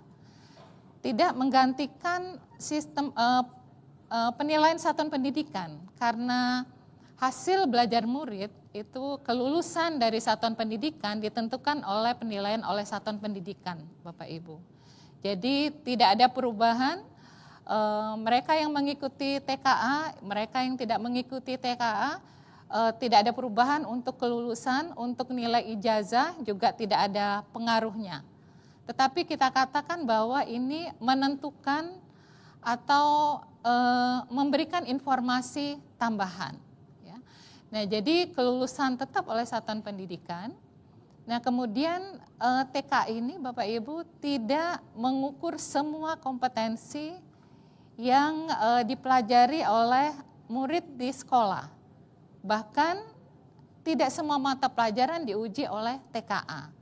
Tidak menggantikan sistem penilaian satuan pendidikan karena hasil belajar murid itu kelulusan dari satuan pendidikan ditentukan oleh penilaian oleh satuan pendidikan Bapak Ibu. Jadi tidak ada perubahan. Mereka yang mengikuti TKA, mereka yang tidak mengikuti TKA, tidak ada perubahan untuk kelulusan, untuk nilai ijazah juga tidak ada pengaruhnya. Tetapi kita katakan bahwa ini menentukan atau memberikan informasi tambahan. Ya. Nah, jadi kelulusan tetap oleh satuan pendidikan. Nah, kemudian TKA ini Bapak Ibu tidak mengukur semua kompetensi yang dipelajari oleh murid di sekolah. Bahkan tidak semua mata pelajaran diuji oleh TKA.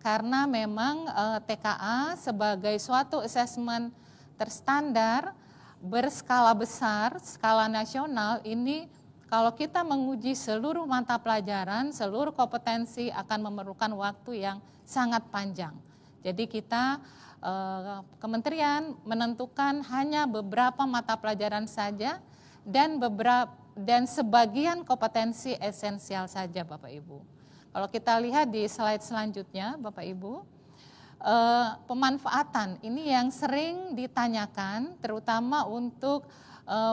Karena memang TKA sebagai suatu assessment terstandar berskala besar, skala nasional ini kalau kita menguji seluruh mata pelajaran, seluruh kompetensi akan memerlukan waktu yang sangat panjang. Jadi kita Kementerian menentukan hanya beberapa mata pelajaran saja dan sebagian kompetensi esensial saja Bapak Ibu. Kalau kita lihat di slide selanjutnya Bapak Ibu, pemanfaatan ini yang sering ditanyakan terutama untuk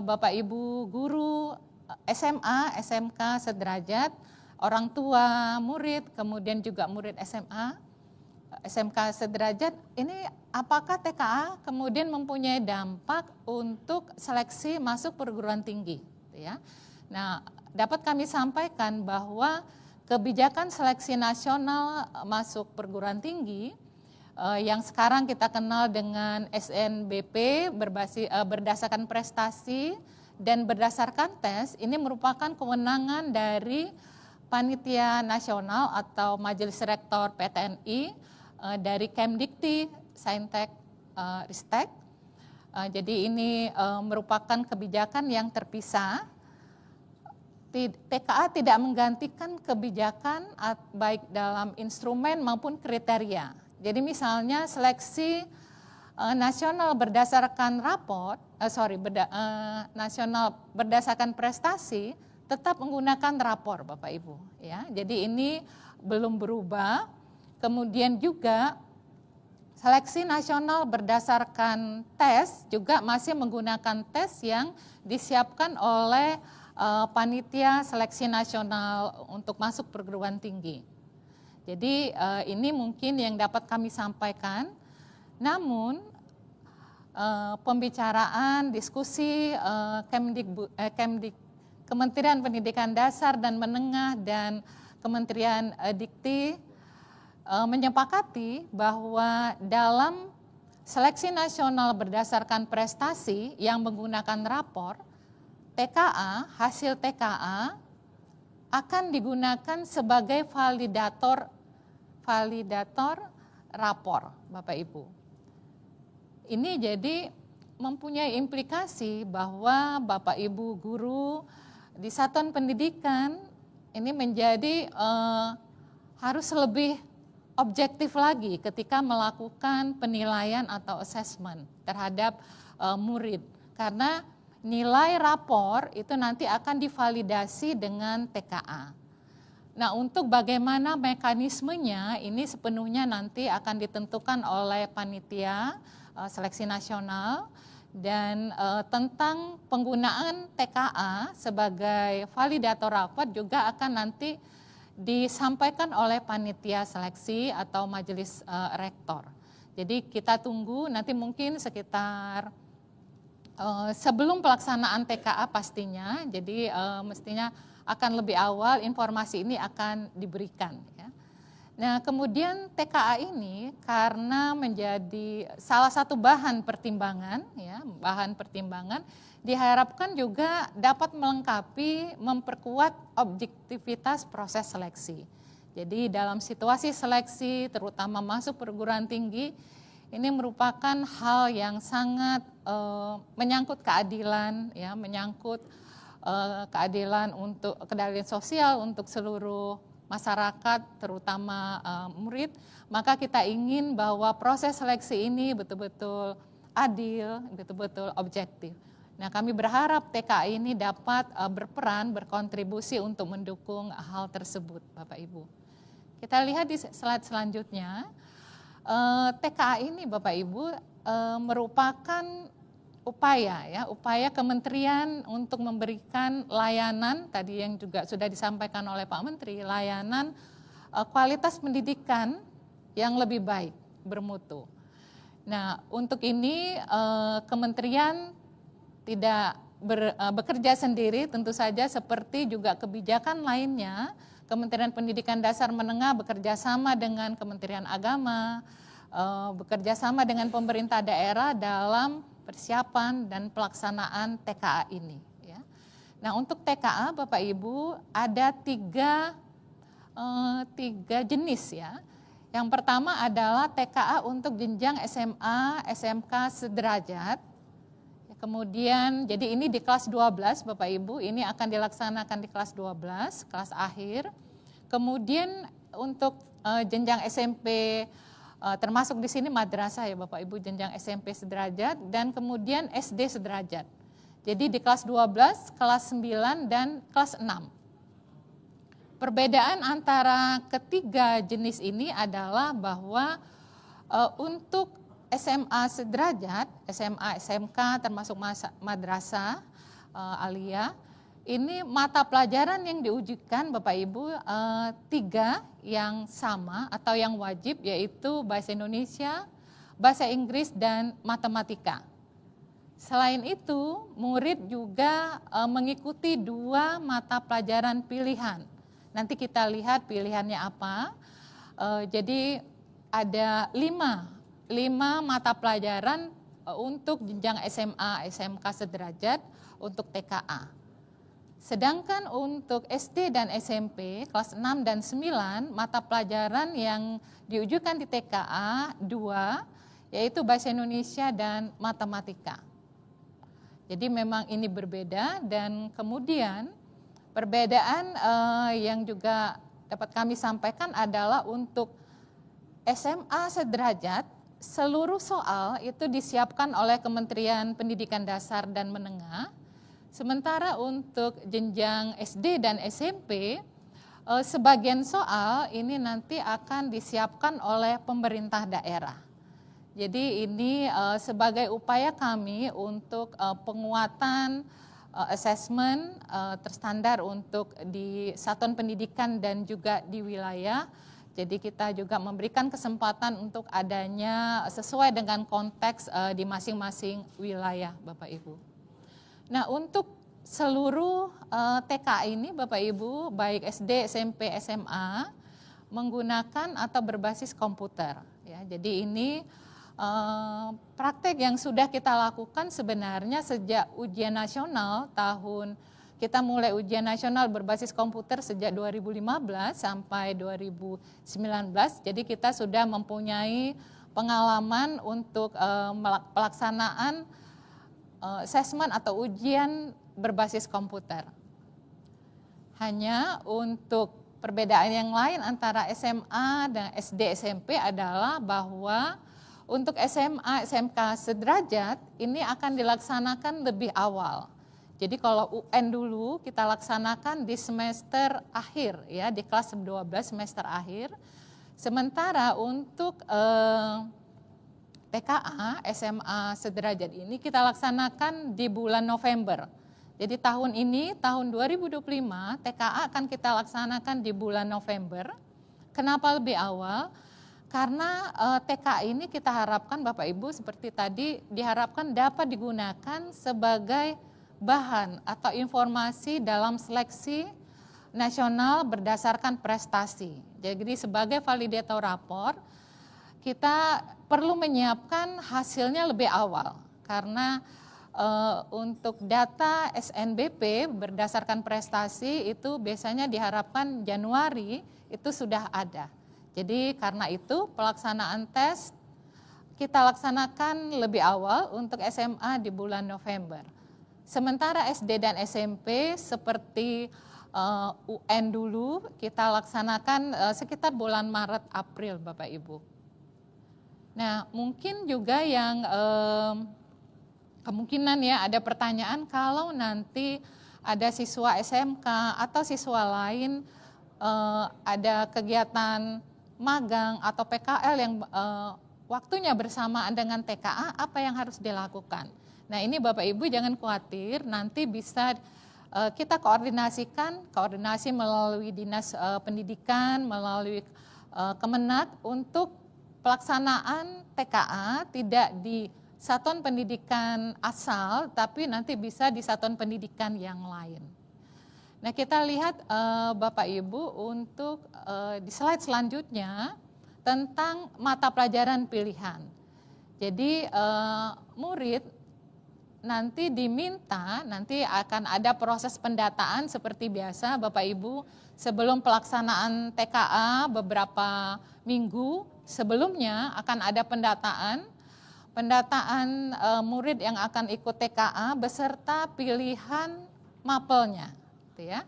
Bapak Ibu guru SMA, SMK sederajat, orang tua murid, kemudian juga murid SMA, SMK sederajat, ini apakah TKA kemudian mempunyai dampak untuk seleksi masuk perguruan tinggi? Ya. Nah, dapat kami sampaikan bahwa kebijakan seleksi nasional masuk perguruan tinggi yang sekarang kita kenal dengan SNBP berdasarkan prestasi dan berdasarkan tes, ini merupakan kewenangan dari Panitia Nasional atau Majelis Rektor PTNI, dari Kemdikti, Saintek, Ristek. Jadi ini merupakan kebijakan yang terpisah. TKA tidak menggantikan kebijakan baik dalam instrumen maupun kriteria. Jadi misalnya seleksi nasional berdasarkan nasional berdasarkan prestasi tetap menggunakan rapor, Bapak Ibu. Ya, jadi ini belum berubah. Kemudian juga seleksi nasional berdasarkan tes juga masih menggunakan tes yang disiapkan oleh panitia seleksi nasional untuk masuk perguruan tinggi. Jadi ini mungkin yang dapat kami sampaikan. Namun pembicaraan, diskusi Kementerian Pendidikan Dasar dan Menengah dan Kementerian Dikti menyepakati bahwa dalam seleksi nasional berdasarkan prestasi yang menggunakan rapor, hasil TKA akan digunakan sebagai validator rapor, Bapak Ibu. Ini jadi mempunyai implikasi bahwa Bapak Ibu guru di satuan pendidikan ini menjadi harus lebih objektif lagi ketika melakukan penilaian atau assessment terhadap murid. Karena nilai rapor itu nanti akan divalidasi dengan TKA. Nah, untuk bagaimana mekanismenya ini sepenuhnya nanti akan ditentukan oleh panitia seleksi nasional, dan tentang penggunaan TKA sebagai validator rapor juga akan nanti disampaikan oleh panitia seleksi atau majelis rektor. Jadi kita tunggu nanti mungkin sekitar sebelum pelaksanaan TKA pastinya, jadi mestinya akan lebih awal informasi ini akan diberikan. Ya. Nah, kemudian TKA ini karena menjadi salah satu bahan pertimbangan, diharapkan juga dapat melengkapi, memperkuat objektivitas proses seleksi. Jadi dalam situasi seleksi, terutama masuk perguruan tinggi, ini merupakan hal yang sangat menyangkut keadilan, ya, menyangkut keadilan sosial untuk seluruh masyarakat, terutama murid. Maka kita ingin bahwa proses seleksi ini betul-betul adil, betul-betul objektif. Nah, kami berharap TKA ini dapat berperan, berkontribusi untuk mendukung hal tersebut, Bapak Ibu. Kita lihat di slide selanjutnya, TKA ini Bapak Ibu merupakan upaya kementerian untuk memberikan layanan, tadi yang juga sudah disampaikan oleh Pak Menteri, layanan kualitas pendidikan yang lebih baik, bermutu. Nah, untuk ini kementerian tidak bekerja sendiri, tentu saja seperti juga kebijakan lainnya. Kementerian Pendidikan Dasar Menengah bekerja sama dengan Kementerian Agama, bekerja sama dengan pemerintah daerah dalam persiapan dan pelaksanaan TKA ini. Ya. Nah, untuk TKA Bapak Ibu ada tiga jenis ya. Yang pertama adalah TKA untuk jenjang SMA, SMK sederajat. Kemudian jadi ini di kelas 12 Bapak Ibu, ini akan dilaksanakan di kelas 12, kelas akhir. Kemudian untuk jenjang SMP, termasuk di sini madrasah ya Bapak Ibu, jenjang SMP sederajat, dan kemudian SD sederajat. Jadi di kelas 12, kelas 9, dan kelas 6. Perbedaan antara ketiga jenis ini adalah bahwa untuk SMA sederajat, SMA, SMK termasuk madrasah, aliyah, ini mata pelajaran yang diujikan Bapak Ibu 3 yang sama atau yang wajib, yaitu bahasa Indonesia, bahasa Inggris, dan matematika. Selain itu, murid juga mengikuti 2 mata pelajaran pilihan. Nanti kita lihat pilihannya apa. Jadi ada 5 mata pelajaran untuk jenjang SMA, SMK sederajat untuk TKA. Sedangkan untuk SD dan SMP kelas 6 dan 9 mata pelajaran yang diujikan di TKA 2, yaitu bahasa Indonesia dan matematika. Jadi memang ini berbeda, dan kemudian perbedaan yang juga dapat kami sampaikan adalah untuk SMA sederajat, seluruh soal itu disiapkan oleh Kementerian Pendidikan Dasar dan Menengah. Sementara untuk jenjang SD dan SMP, sebagian soal ini nanti akan disiapkan oleh pemerintah daerah. Jadi ini sebagai upaya kami untuk penguatan asesmen terstandar untuk di satuan pendidikan dan juga di wilayah. Jadi kita juga memberikan kesempatan untuk adanya sesuai dengan konteks di masing-masing wilayah, Bapak Ibu. Nah, untuk seluruh TK ini, Bapak Ibu, baik SD, SMP, SMA, menggunakan atau berbasis komputer. Ya, jadi ini praktek yang sudah kita lakukan sebenarnya sejak ujian nasional kita mulai ujian nasional berbasis komputer sejak 2015 sampai 2019. Jadi kita sudah mempunyai pengalaman untuk pelaksanaan asesmen atau ujian berbasis komputer. Hanya untuk perbedaan yang lain antara SMA dan SD SMP adalah bahwa untuk SMA, SMK sederajat ini akan dilaksanakan lebih awal. Jadi kalau UN dulu kita laksanakan di semester akhir, ya, di kelas 12 semester akhir. Sementara untuk TKA, SMA sederajat ini kita laksanakan di bulan November. Jadi tahun ini, tahun 2025, TKA akan kita laksanakan di bulan November. Kenapa lebih awal? Karena TK ini kita harapkan Bapak Ibu seperti tadi diharapkan dapat digunakan sebagai bahan atau informasi dalam seleksi nasional berdasarkan prestasi. Jadi sebagai validator rapor kita perlu menyiapkan hasilnya lebih awal karena untuk data SNBP berdasarkan prestasi itu biasanya diharapkan Januari itu sudah ada. Jadi karena itu pelaksanaan tes kita laksanakan lebih awal untuk SMA di bulan November. Sementara SD dan SMP seperti UN dulu kita laksanakan sekitar bulan Maret April Bapak Ibu. Nah mungkin juga yang kemungkinan ya ada pertanyaan kalau nanti ada siswa SMK atau siswa lain ada kegiatan magang atau PKL yang waktunya bersamaan dengan TKA, apa yang harus dilakukan? Nah ini Bapak Ibu jangan khawatir, nanti bisa kita koordinasi melalui Dinas Pendidikan, melalui Kemenak untuk pelaksanaan TKA tidak di satuan pendidikan asal, tapi nanti bisa di satuan pendidikan yang lain. Nah kita lihat Bapak Ibu untuk di slide selanjutnya tentang mata pelajaran pilihan. Jadi murid nanti diminta, nanti akan ada proses pendataan seperti biasa Bapak Ibu sebelum pelaksanaan TKA beberapa minggu sebelumnya akan ada pendataan murid yang akan ikut TKA beserta pilihan mapelnya. Ya.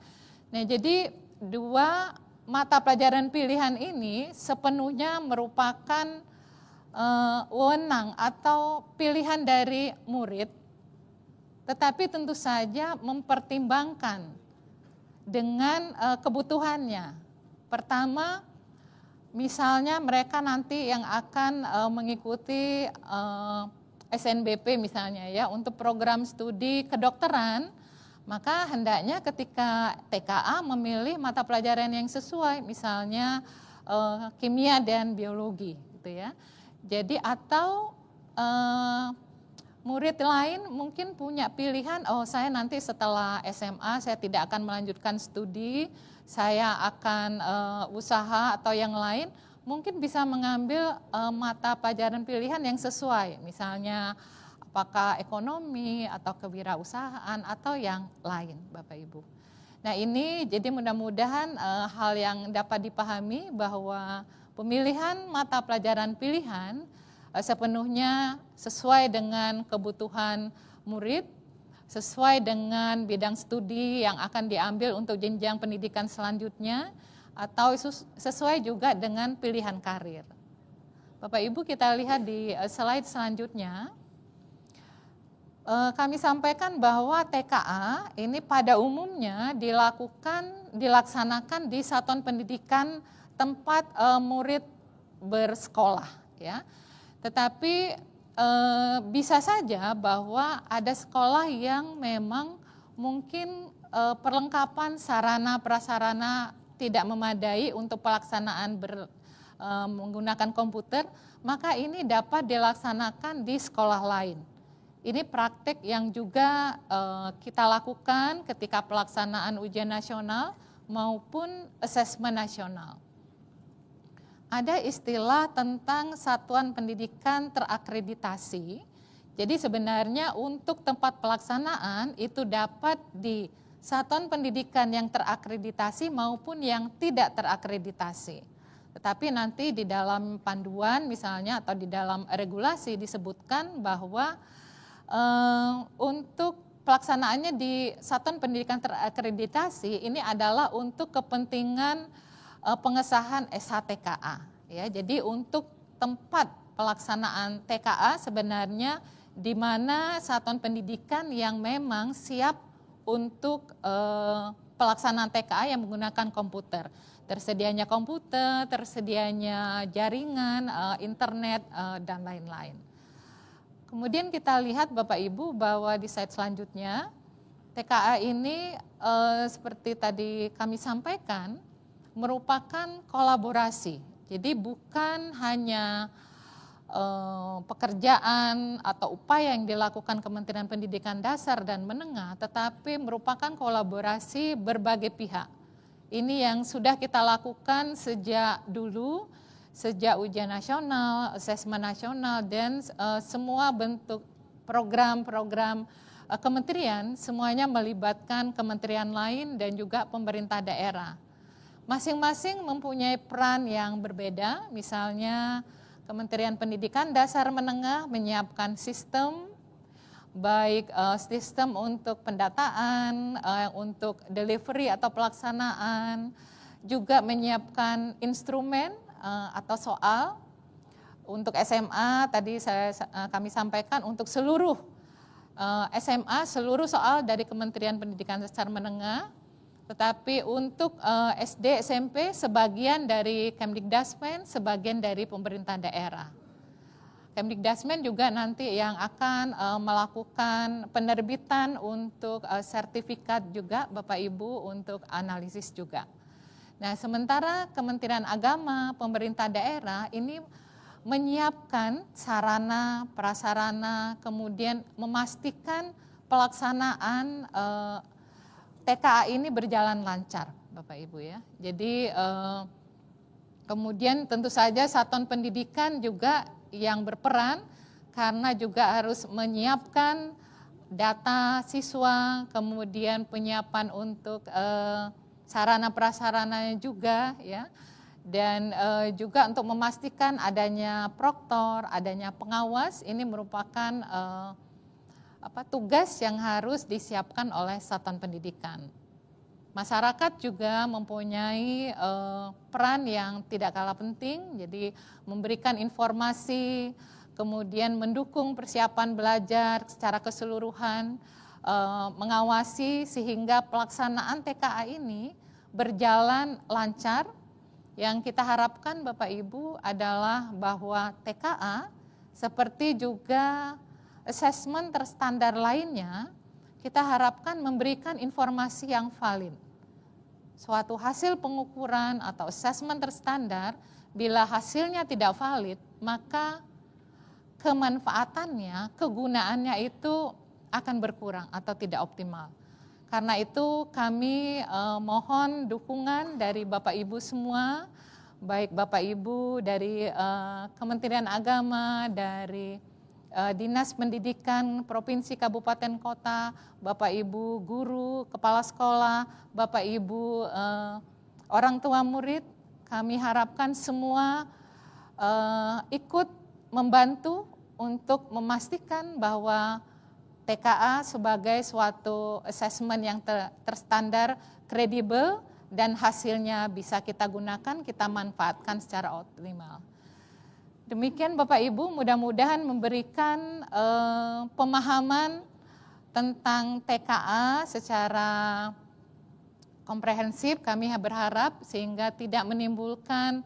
Nah, jadi dua mata pelajaran pilihan ini sepenuhnya merupakan wewenang atau pilihan dari murid, tetapi tentu saja mempertimbangkan dengan kebutuhannya. Pertama, misalnya mereka nanti yang akan mengikuti SNBP misalnya ya untuk program studi kedokteran, maka hendaknya ketika TKA memilih mata pelajaran yang sesuai, misalnya kimia dan biologi, gitu ya. Jadi atau murid lain mungkin punya pilihan, oh saya nanti setelah SMA saya tidak akan melanjutkan studi, saya akan usaha atau yang lain, mungkin bisa mengambil mata pelajaran pilihan yang sesuai, misalnya apakah ekonomi atau kewirausahaan atau yang lain Bapak Ibu. Nah ini jadi mudah-mudahan hal yang dapat dipahami bahwa pemilihan mata pelajaran pilihan sepenuhnya sesuai dengan kebutuhan murid, sesuai dengan bidang studi yang akan diambil untuk jenjang pendidikan selanjutnya, atau sesuai juga dengan pilihan karir. Bapak Ibu, kita lihat di slide selanjutnya. Kami sampaikan bahwa TKA ini pada umumnya dilaksanakan di satuan pendidikan tempat murid bersekolah, ya. Tetapi bisa saja bahwa ada sekolah yang memang mungkin perlengkapan sarana prasarana tidak memadai untuk pelaksanaan menggunakan komputer, maka ini dapat dilaksanakan di sekolah lain. Ini praktek yang juga kita lakukan ketika pelaksanaan ujian nasional maupun asesmen nasional. Ada istilah tentang satuan pendidikan terakreditasi. Jadi sebenarnya untuk tempat pelaksanaan itu dapat di satuan pendidikan yang terakreditasi maupun yang tidak terakreditasi. Tetapi nanti di dalam panduan misalnya atau di dalam regulasi disebutkan bahwa untuk pelaksanaannya di satuan pendidikan terakreditasi ini adalah untuk kepentingan pengesahan SHTKA, ya. Jadi untuk tempat pelaksanaan TKA sebenarnya di mana satuan pendidikan yang memang siap untuk pelaksanaan TKA yang menggunakan komputer, tersedianya komputer, tersedianya jaringan, internet, dan lain-lain. Kemudian kita lihat Bapak Ibu bahwa di slide selanjutnya TKA ini seperti tadi kami sampaikan merupakan kolaborasi. Jadi bukan hanya pekerjaan atau upaya yang dilakukan Kementerian Pendidikan Dasar dan Menengah, tetapi merupakan kolaborasi berbagai pihak. Ini yang sudah kita lakukan sejak dulu, sejak ujian nasional, asesmen nasional, dan semua bentuk program-program kementerian, semuanya melibatkan kementerian lain dan juga pemerintah daerah. Masing-masing mempunyai peran yang berbeda, misalnya Kementerian Pendidikan Dasar Menengah menyiapkan sistem, baik sistem untuk pendataan, untuk delivery atau pelaksanaan, juga menyiapkan instrumen atau soal. Untuk SMA tadi kami sampaikan untuk seluruh SMA, seluruh soal dari Kementerian Pendidikan Dasar Menengah. Tetapi untuk SD, SMP sebagian dari Kemdikdasmen, sebagian dari pemerintah daerah. Kemdikdasmen juga nanti yang akan melakukan penerbitan untuk sertifikat juga Bapak Ibu untuk analisis juga. Nah, sementara Kementerian Agama, pemerintah daerah ini menyiapkan sarana, prasarana, kemudian memastikan pelaksanaan TKA ini berjalan lancar, Bapak Ibu ya. Jadi kemudian tentu saja satuan pendidikan juga yang berperan karena juga harus menyiapkan data siswa, kemudian penyiapan untuk sarana prasarananya juga ya. Dan juga untuk memastikan adanya proktor, adanya pengawas, ini merupakan tugas yang harus disiapkan oleh satuan pendidikan. Masyarakat juga mempunyai peran yang tidak kalah penting, jadi memberikan informasi, kemudian mendukung persiapan belajar secara keseluruhan, mengawasi sehingga pelaksanaan TKA ini berjalan lancar. Yang kita harapkan Bapak Ibu adalah bahwa TKA seperti juga asesmen terstandar lainnya, kita harapkan memberikan informasi yang valid. Suatu hasil pengukuran atau asesmen terstandar, bila hasilnya tidak valid, maka kemanfaatannya, kegunaannya itu akan berkurang atau tidak optimal. Karena itu kami mohon dukungan dari Bapak Ibu semua, baik Bapak Ibu dari Kementerian Agama, dari Dinas Pendidikan Provinsi Kabupaten Kota, Bapak Ibu guru, kepala sekolah, Bapak Ibu orang tua murid, kami harapkan semua ikut membantu untuk memastikan bahwa TKA sebagai suatu assessment yang terstandar, kredibel, dan hasilnya bisa kita gunakan, kita manfaatkan secara optimal. Demikian Bapak Ibu, mudah-mudahan memberikan pemahaman tentang TKA secara komprehensif. Kami berharap sehingga tidak menimbulkan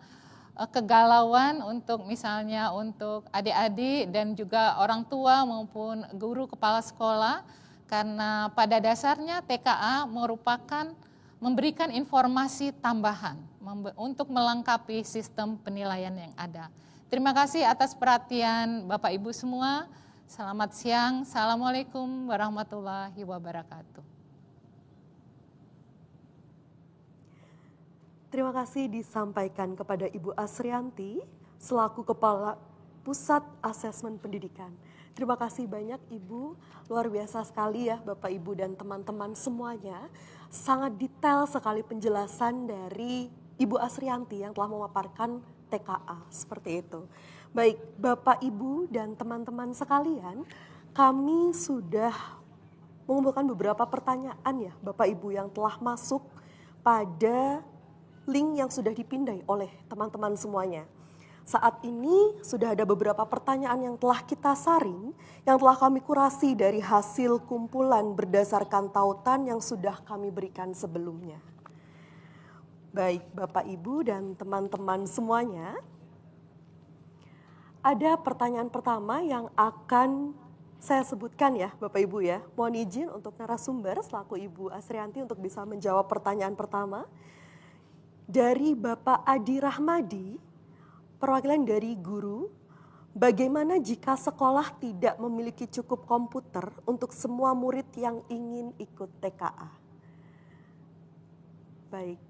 kegalauan untuk misalnya untuk adik-adik dan juga orang tua maupun guru kepala sekolah, karena pada dasarnya TKA merupakan memberikan informasi tambahan untuk melengkapi sistem penilaian yang ada. Terima kasih atas perhatian Bapak Ibu semua. Selamat siang. Assalamualaikum warahmatullahi wabarakatuh. Terima kasih disampaikan kepada Ibu Asrianti selaku Kepala Pusat Asesmen Pendidikan. Terima kasih banyak Ibu, luar biasa sekali ya Bapak Ibu dan teman-teman semuanya. Sangat detail sekali penjelasan dari Ibu Asrianti yang telah memaparkan TKA seperti itu. Baik Bapak Ibu dan teman-teman sekalian, kami sudah mengumpulkan beberapa pertanyaan ya Bapak Ibu yang telah masuk pada link yang sudah dipindai oleh teman-teman semuanya. Saat ini sudah ada beberapa pertanyaan yang telah kita saring, yang telah kami kurasi dari hasil kumpulan berdasarkan tautan yang sudah kami berikan sebelumnya. Baik Bapak Ibu dan teman-teman semuanya, ada pertanyaan pertama yang akan saya sebutkan ya Bapak Ibu ya. Mohon izin untuk narasumber selaku Ibu Asrianti untuk bisa menjawab pertanyaan pertama. Dari Bapak Adi Rahmadi, perwakilan dari guru, bagaimana jika sekolah tidak memiliki cukup komputer untuk semua murid yang ingin ikut TKA? Baik,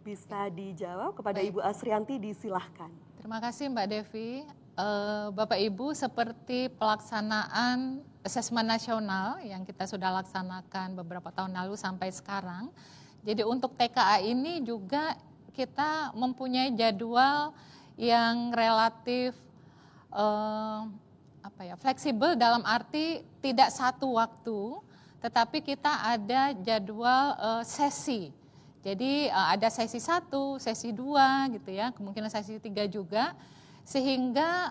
bisa dijawab kepada Ibu Asrianti, disilahkan. Terima kasih Mbak Devi. Bapak Ibu, seperti pelaksanaan asesmen nasional yang kita sudah laksanakan beberapa tahun lalu sampai sekarang. Jadi untuk TKA ini juga kita mempunyai jadwal yang relatif fleksibel dalam arti tidak satu waktu, tetapi kita ada jadwal sesi. Jadi ada sesi 1, sesi 2 gitu ya, kemungkinan sesi 3 juga, sehingga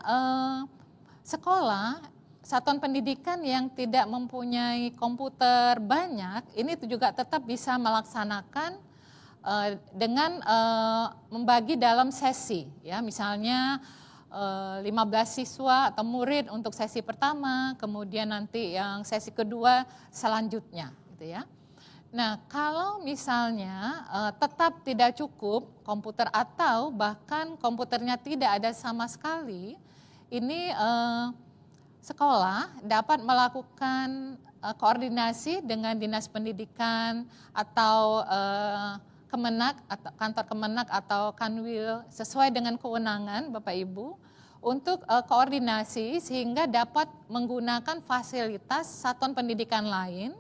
sekolah, satuan pendidikan yang tidak mempunyai komputer banyak, ini juga tetap bisa melaksanakan dengan membagi dalam sesi, ya misalnya 15 siswa atau murid untuk sesi pertama, kemudian nanti yang sesi kedua selanjutnya, gitu ya. Nah, kalau misalnya tetap tidak cukup komputer atau bahkan komputernya tidak ada sama sekali, ini sekolah dapat melakukan koordinasi dengan Dinas Pendidikan atau Kemenak atau kantor Kemenak atau Kanwil sesuai dengan kewenangan Bapak Ibu untuk koordinasi sehingga dapat menggunakan fasilitas satuan pendidikan lain,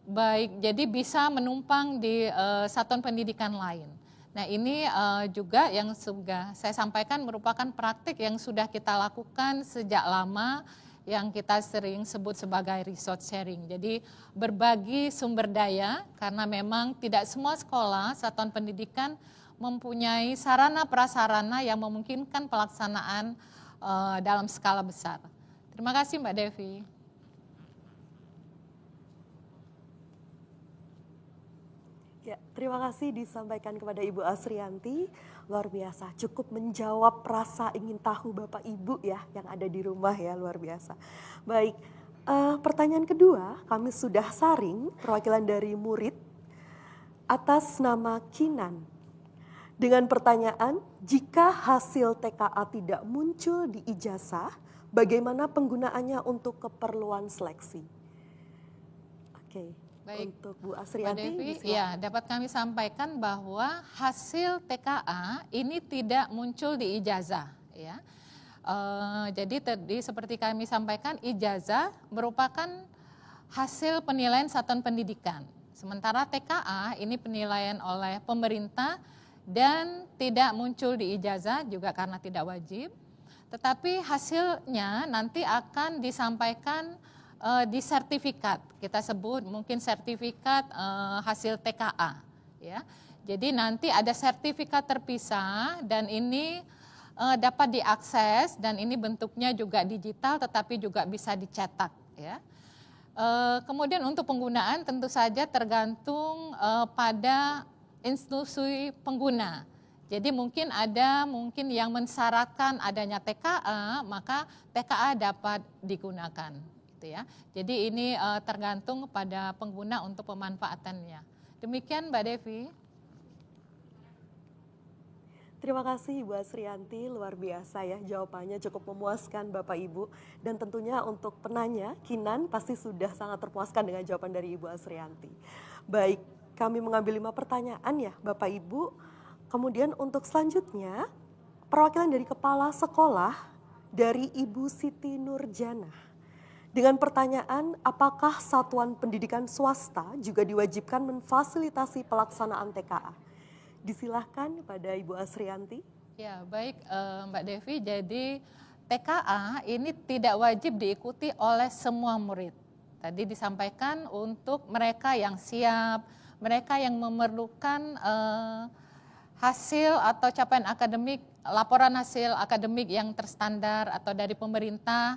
baik jadi bisa menumpang di satuan pendidikan lain. Nah ini juga yang sudah saya sampaikan merupakan praktik yang sudah kita lakukan sejak lama, yang kita sering sebut sebagai resource sharing. Jadi berbagi sumber daya karena memang tidak semua sekolah satuan pendidikan mempunyai sarana prasarana yang memungkinkan pelaksanaan dalam skala besar. Terima kasih Mbak Devi. Ya, terima kasih disampaikan kepada Ibu Asrianti. Luar biasa, cukup menjawab rasa ingin tahu Bapak Ibu ya yang ada di rumah ya, luar biasa. Baik, pertanyaan kedua kami sudah saring perwakilan dari murid atas nama Kinan. Dengan pertanyaan, jika hasil TKA tidak muncul di ijazah, bagaimana penggunaannya untuk keperluan seleksi? Oke. Baik, untuk Bu Asrianti, Mbak Devi, ya dapat kami sampaikan bahwa hasil TKA ini tidak muncul di ijazah, ya. Jadi tadi seperti kami sampaikan, ijazah merupakan hasil penilaian satuan pendidikan. Sementara TKA ini penilaian oleh pemerintah dan tidak muncul di ijazah juga karena tidak wajib. tetapi hasilnya nanti akan disampaikan di sertifikat. Kita sebut mungkin sertifikat hasil TKA, ya. Jadi nanti ada sertifikat terpisah dan ini dapat diakses dan ini bentuknya juga digital tetapi juga bisa dicetak, ya. Kemudian untuk penggunaan tentu saja tergantung pada institusi pengguna. Jadi mungkin yang mensyaratkan adanya TKA, maka TKA dapat digunakan, gitu ya. Jadi ini tergantung pada pengguna untuk pemanfaatannya. Demikian Mbak Devi. Terima kasih Ibu Asrianti, luar biasa ya jawabannya cukup memuaskan Bapak Ibu. Dan tentunya untuk penanya, Kinan pasti sudah sangat terpuaskan dengan jawaban dari Ibu Asrianti. Baik, kami mengambil 5 pertanyaan ya Bapak Ibu. Kemudian untuk selanjutnya, perwakilan dari Kepala Sekolah dari Ibu Siti Nurjana. Dengan pertanyaan, apakah satuan pendidikan swasta juga diwajibkan memfasilitasi pelaksanaan TKA? Disilahkan pada Ibu Asrianti. Ya, baik Mbak Devi. Jadi TKA ini tidak wajib diikuti oleh semua murid. Tadi disampaikan untuk mereka yang siap, mereka yang memerlukan hasil atau capaian akademik, laporan hasil akademik yang terstandar atau dari pemerintah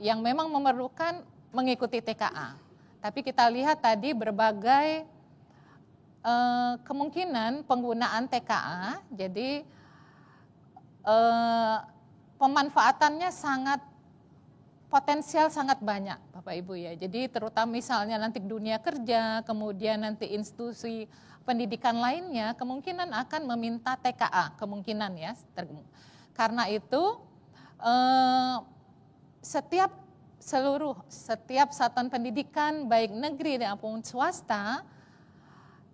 yang memang memerlukan mengikuti TKA. Tapi kita lihat tadi berbagai kemungkinan penggunaan TKA, jadi pemanfaatannya sangat potensial, sangat banyak Bapak Ibu ya. Jadi terutama misalnya nanti dunia kerja, kemudian nanti institusi pendidikan lainnya kemungkinan akan meminta TKA, kemungkinan ya. Karena itu setiap satuan pendidikan baik negeri maupun swasta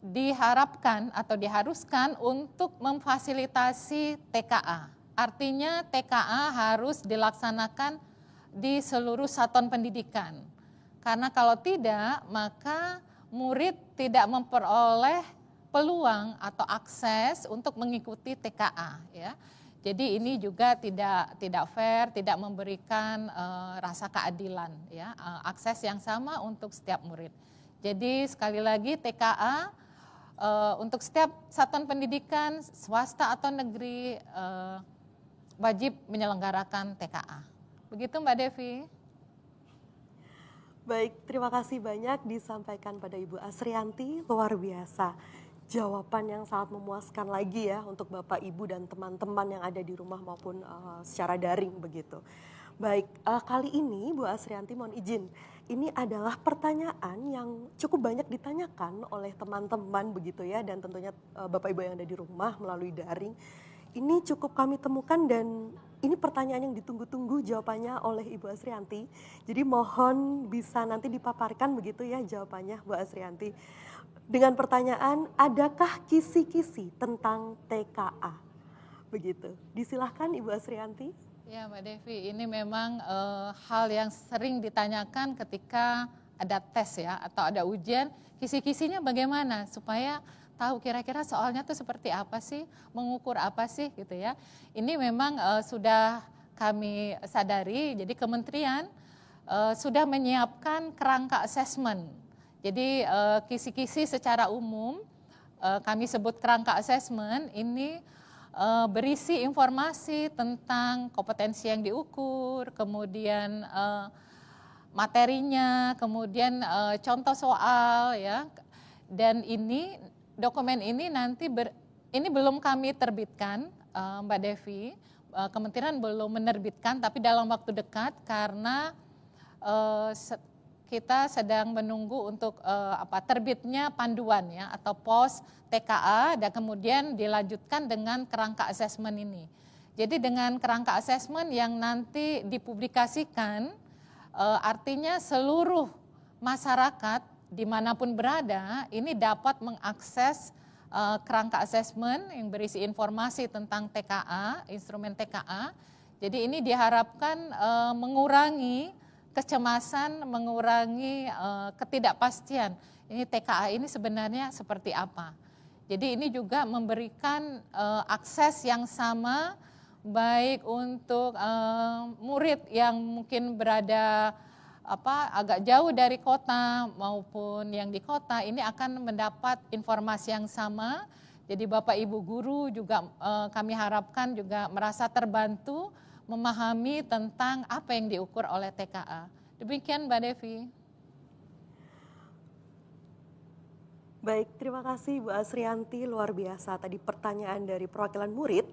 diharapkan atau diharuskan untuk memfasilitasi TKA. Artinya TKA harus dilaksanakan di seluruh satuan pendidikan. Karena kalau tidak, maka murid tidak memperoleh peluang atau akses untuk mengikuti TKA, ya. Jadi ini juga tidak fair, tidak memberikan rasa keadilan, ya, akses yang sama untuk setiap murid. Jadi sekali lagi TKA untuk setiap satuan pendidikan swasta atau negeri wajib menyelenggarakan TKA. Begitu Mbak Devi. Baik, terima kasih banyak disampaikan pada Ibu Asrianti, luar biasa. Jawaban yang sangat memuaskan lagi ya untuk Bapak Ibu dan teman-teman yang ada di rumah maupun secara daring begitu. Baik, kali ini Bu Asrianti mohon izin, ini adalah pertanyaan yang cukup banyak ditanyakan oleh teman-teman begitu ya, dan tentunya Bapak Ibu yang ada di rumah melalui daring. Ini cukup kami temukan dan ini pertanyaan yang ditunggu-tunggu jawabannya oleh Ibu Asrianti. Jadi mohon bisa nanti dipaparkan begitu ya jawabannya Bu Asrianti. Dengan pertanyaan, adakah kisi-kisi tentang TKA? Begitu, disilahkan Ibu Asrianti. Ya Mbak Devi, ini memang hal yang sering ditanyakan ketika ada tes ya atau ada ujian, kisi-kisinya bagaimana supaya tahu kira-kira soalnya tuh seperti apa sih, mengukur apa sih gitu ya. Ini memang sudah kami sadari, jadi kementerian sudah menyiapkan kerangka asesmen. Jadi kisi-kisi secara umum kami sebut kerangka asesmen ini berisi informasi tentang kompetensi yang diukur, kemudian materinya, kemudian contoh soal ya. Dan ini dokumen ini nanti ini belum kami terbitkan Mbak Devi, kementerian belum menerbitkan tapi dalam waktu dekat karena kita sedang menunggu untuk terbitnya panduan ya atau pos TKA dan kemudian dilanjutkan dengan kerangka asesmen ini. Jadi dengan kerangka asesmen yang nanti dipublikasikan artinya seluruh masyarakat dimanapun berada ini dapat mengakses kerangka asesmen yang berisi informasi tentang TKA, instrumen TKA. Jadi ini diharapkan mengurangi kecemasan, mengurangi ketidakpastian. Ini TKA ini sebenarnya seperti apa. Jadi ini juga memberikan akses yang sama baik untuk murid yang mungkin berada agak jauh dari kota maupun yang di kota, ini akan mendapat informasi yang sama. Jadi Bapak Ibu guru juga kami harapkan juga merasa terbantu memahami tentang apa yang diukur oleh TKA. Demikian Mbak Devi. Baik, terima kasih Bu Asrianti, luar biasa. Tadi pertanyaan dari perwakilan murid,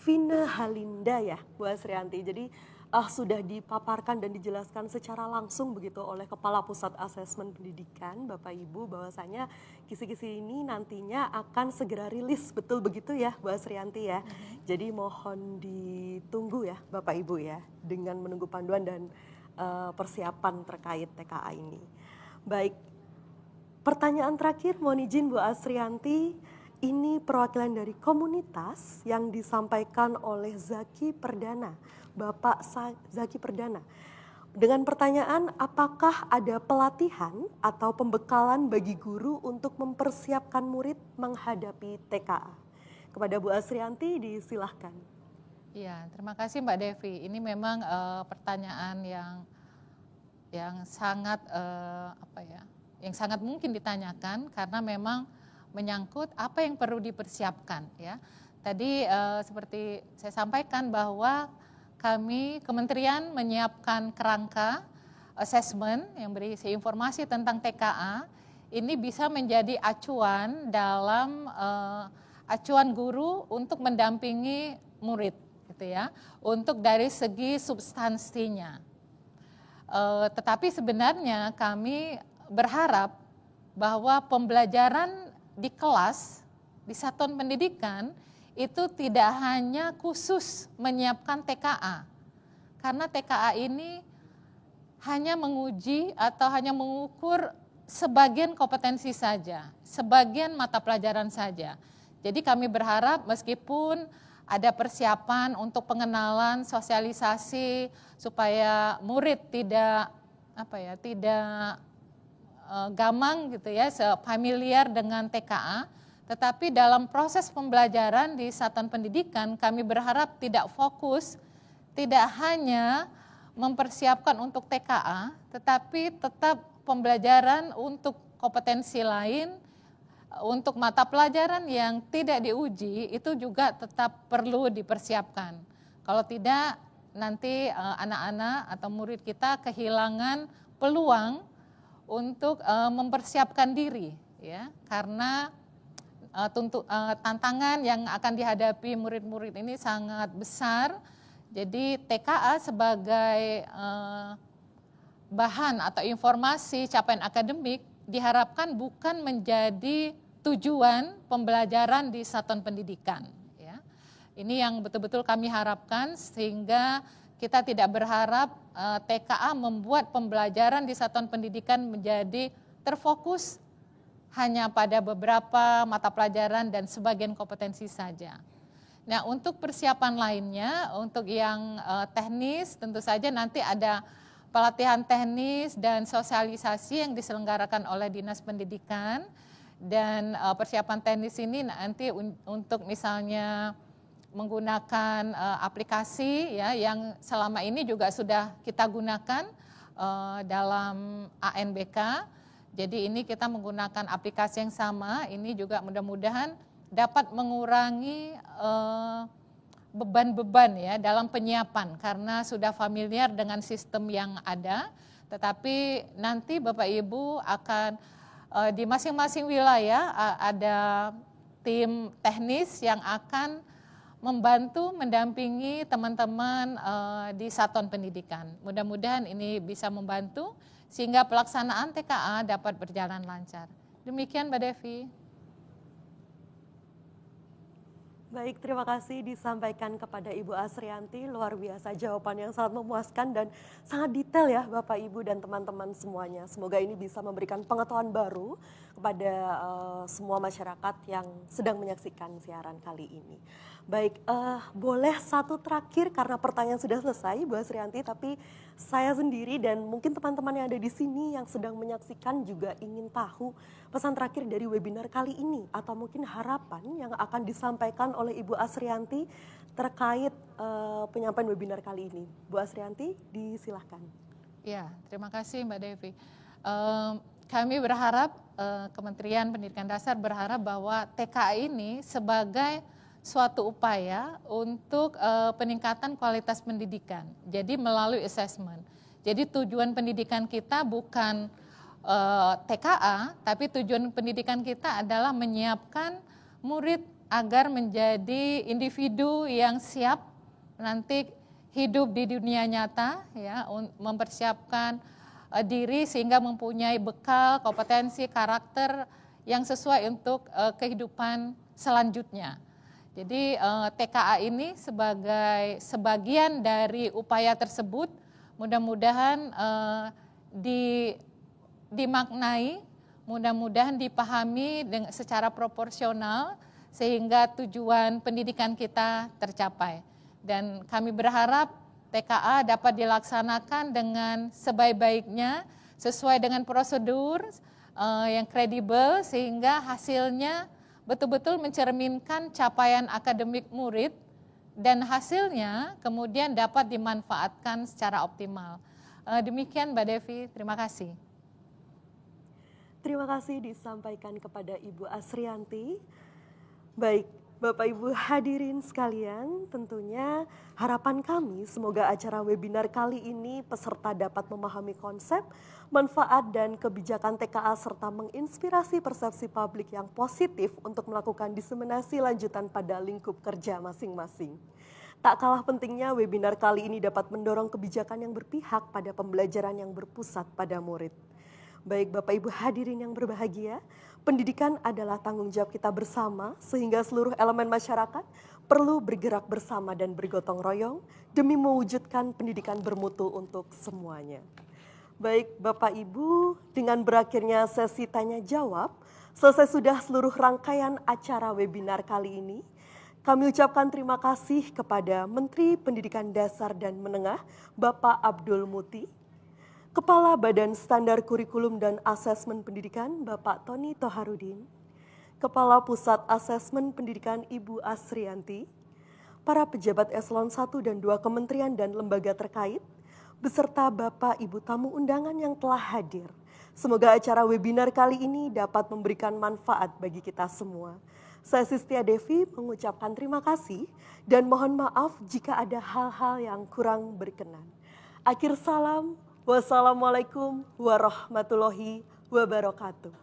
Vina Halinda ya Bu Asrianti. Jadi sudah dipaparkan dan dijelaskan secara langsung begitu oleh Kepala Pusat Asesmen Pendidikan Bapak Ibu bahwasanya kisi-kisi ini nantinya akan segera rilis, betul begitu ya Bu Asrianti ya. Jadi mohon ditunggu ya Bapak Ibu ya dengan menunggu panduan dan persiapan terkait TKA ini. Baik, pertanyaan terakhir mohon izin Bu Asrianti. Ini perwakilan dari komunitas yang disampaikan oleh Zaki Perdana, Bapak Zaki Perdana. Dengan pertanyaan, apakah ada pelatihan atau pembekalan bagi guru untuk mempersiapkan murid menghadapi TKA? Kepada Bu Asrianti disilahkan. Iya, terima kasih Mbak Devi. Ini memang pertanyaan yang sangat yang sangat mungkin ditanyakan karena memang menyangkut apa yang perlu dipersiapkan ya. Tadi seperti saya sampaikan bahwa kami kementerian menyiapkan kerangka asesmen yang berisi informasi tentang TKA. Ini bisa menjadi acuan dalam acuan guru untuk mendampingi murid gitu ya. Untuk dari segi substansinya. Tetapi sebenarnya kami berharap bahwa pembelajaran di kelas, di satuan pendidikan, itu tidak hanya khusus menyiapkan TKA. Karena TKA ini hanya menguji atau hanya mengukur sebagian kompetensi saja, sebagian mata pelajaran saja. Jadi kami berharap meskipun ada persiapan untuk pengenalan, sosialisasi, supaya murid tidak gamang gitu ya, familiar dengan TKA, tetapi dalam proses pembelajaran di satuan pendidikan kami berharap tidak fokus, tidak hanya mempersiapkan untuk TKA, tetapi tetap pembelajaran untuk kompetensi lain, untuk mata pelajaran yang tidak diuji itu juga tetap perlu dipersiapkan. Kalau tidak nanti anak-anak atau murid kita kehilangan peluang untuk mempersiapkan diri ya, karena tantangan yang akan dihadapi murid-murid ini sangat besar. Jadi TKA sebagai bahan atau informasi capaian akademik diharapkan bukan menjadi tujuan pembelajaran di satuan pendidikan ya. Ini yang betul-betul kami harapkan sehingga kita tidak berharap TKA membuat pembelajaran di satuan pendidikan menjadi terfokus hanya pada beberapa mata pelajaran dan sebagian kompetensi saja. Nah, untuk persiapan lainnya, untuk yang teknis tentu saja nanti ada pelatihan teknis dan sosialisasi yang diselenggarakan oleh Dinas Pendidikan, dan persiapan teknis ini nanti untuk misalnya menggunakan aplikasi ya yang selama ini juga sudah kita gunakan dalam ANBK. Jadi ini kita menggunakan aplikasi yang sama, ini juga mudah-mudahan dapat mengurangi beban-beban ya dalam penyiapan karena sudah familiar dengan sistem yang ada. Tetapi nanti Bapak Ibu akan di masing-masing wilayah ada tim teknis yang akan membantu mendampingi teman-teman di satuan pendidikan. Mudah-mudahan ini bisa membantu sehingga pelaksanaan TKA dapat berjalan lancar. Demikian Mbak Devi. Baik, terima kasih disampaikan kepada Ibu Asrianti, luar biasa jawaban yang sangat memuaskan dan sangat detail ya Bapak Ibu dan teman-teman semuanya. Semoga ini bisa memberikan pengetahuan baru kepada semua masyarakat yang sedang menyaksikan siaran kali ini. Baik, boleh satu terakhir karena pertanyaan sudah selesai Bu Asrianti, tapi saya sendiri dan mungkin teman-teman yang ada di sini yang sedang menyaksikan juga ingin tahu pesan terakhir dari webinar kali ini atau mungkin harapan yang akan disampaikan oleh Ibu Asrianti terkait penyampaian webinar kali ini. Bu Asrianti, disilahkan. Ya, terima kasih Mbak Devi. Kami berharap, Kementerian Pendidikan Dasar berharap bahwa TKA ini sebagai suatu upaya untuk peningkatan kualitas pendidikan. Jadi melalui assessment. Jadi tujuan pendidikan kita bukan TKA, tapi tujuan pendidikan kita adalah menyiapkan murid agar menjadi individu yang siap nanti hidup di dunia nyata, ya, mempersiapkan diri sehingga mempunyai bekal, kompetensi, karakter yang sesuai untuk kehidupan selanjutnya. Jadi TKA ini sebagai sebagian dari upaya tersebut mudah-mudahan dimaknai, mudah-mudahan dipahami secara proporsional sehingga tujuan pendidikan kita tercapai. Dan kami berharap TKA dapat dilaksanakan dengan sebaik-baiknya sesuai dengan prosedur yang kredibel sehingga hasilnya betul-betul mencerminkan capaian akademik murid dan hasilnya kemudian dapat dimanfaatkan secara optimal. Demikian Mbak Devi, terima kasih. Terima kasih disampaikan kepada Ibu Asrianti. Baik, Bapak Ibu hadirin sekalian, tentunya harapan kami semoga acara webinar kali ini peserta dapat memahami konsep, manfaat dan kebijakan TKA serta menginspirasi persepsi publik yang positif untuk melakukan diseminasi lanjutan pada lingkup kerja masing-masing. Tak kalah pentingnya webinar kali ini dapat mendorong kebijakan yang berpihak pada pembelajaran yang berpusat pada murid. Baik Bapak Ibu hadirin yang berbahagia, pendidikan adalah tanggung jawab kita bersama sehingga seluruh elemen masyarakat perlu bergerak bersama dan bergotong royong demi mewujudkan pendidikan bermutu untuk semuanya. Baik Bapak Ibu, dengan berakhirnya sesi tanya jawab, selesai sudah seluruh rangkaian acara webinar kali ini. Kami ucapkan terima kasih kepada Menteri Pendidikan Dasar dan Menengah, Bapak Abdul Muti, Kepala Badan Standar Kurikulum dan Asesmen Pendidikan, Bapak Tony Toharudin, Kepala Pusat Asesmen Pendidikan Ibu Asrianti, para pejabat eselon 1 dan 2 kementerian dan lembaga terkait, beserta Bapak Ibu tamu undangan yang telah hadir. Semoga acara webinar kali ini dapat memberikan manfaat bagi kita semua. Saya Sistia Devi mengucapkan terima kasih dan mohon maaf jika ada hal-hal yang kurang berkenan. Akhir salam, wassalamualaikum warahmatullahi wabarakatuh.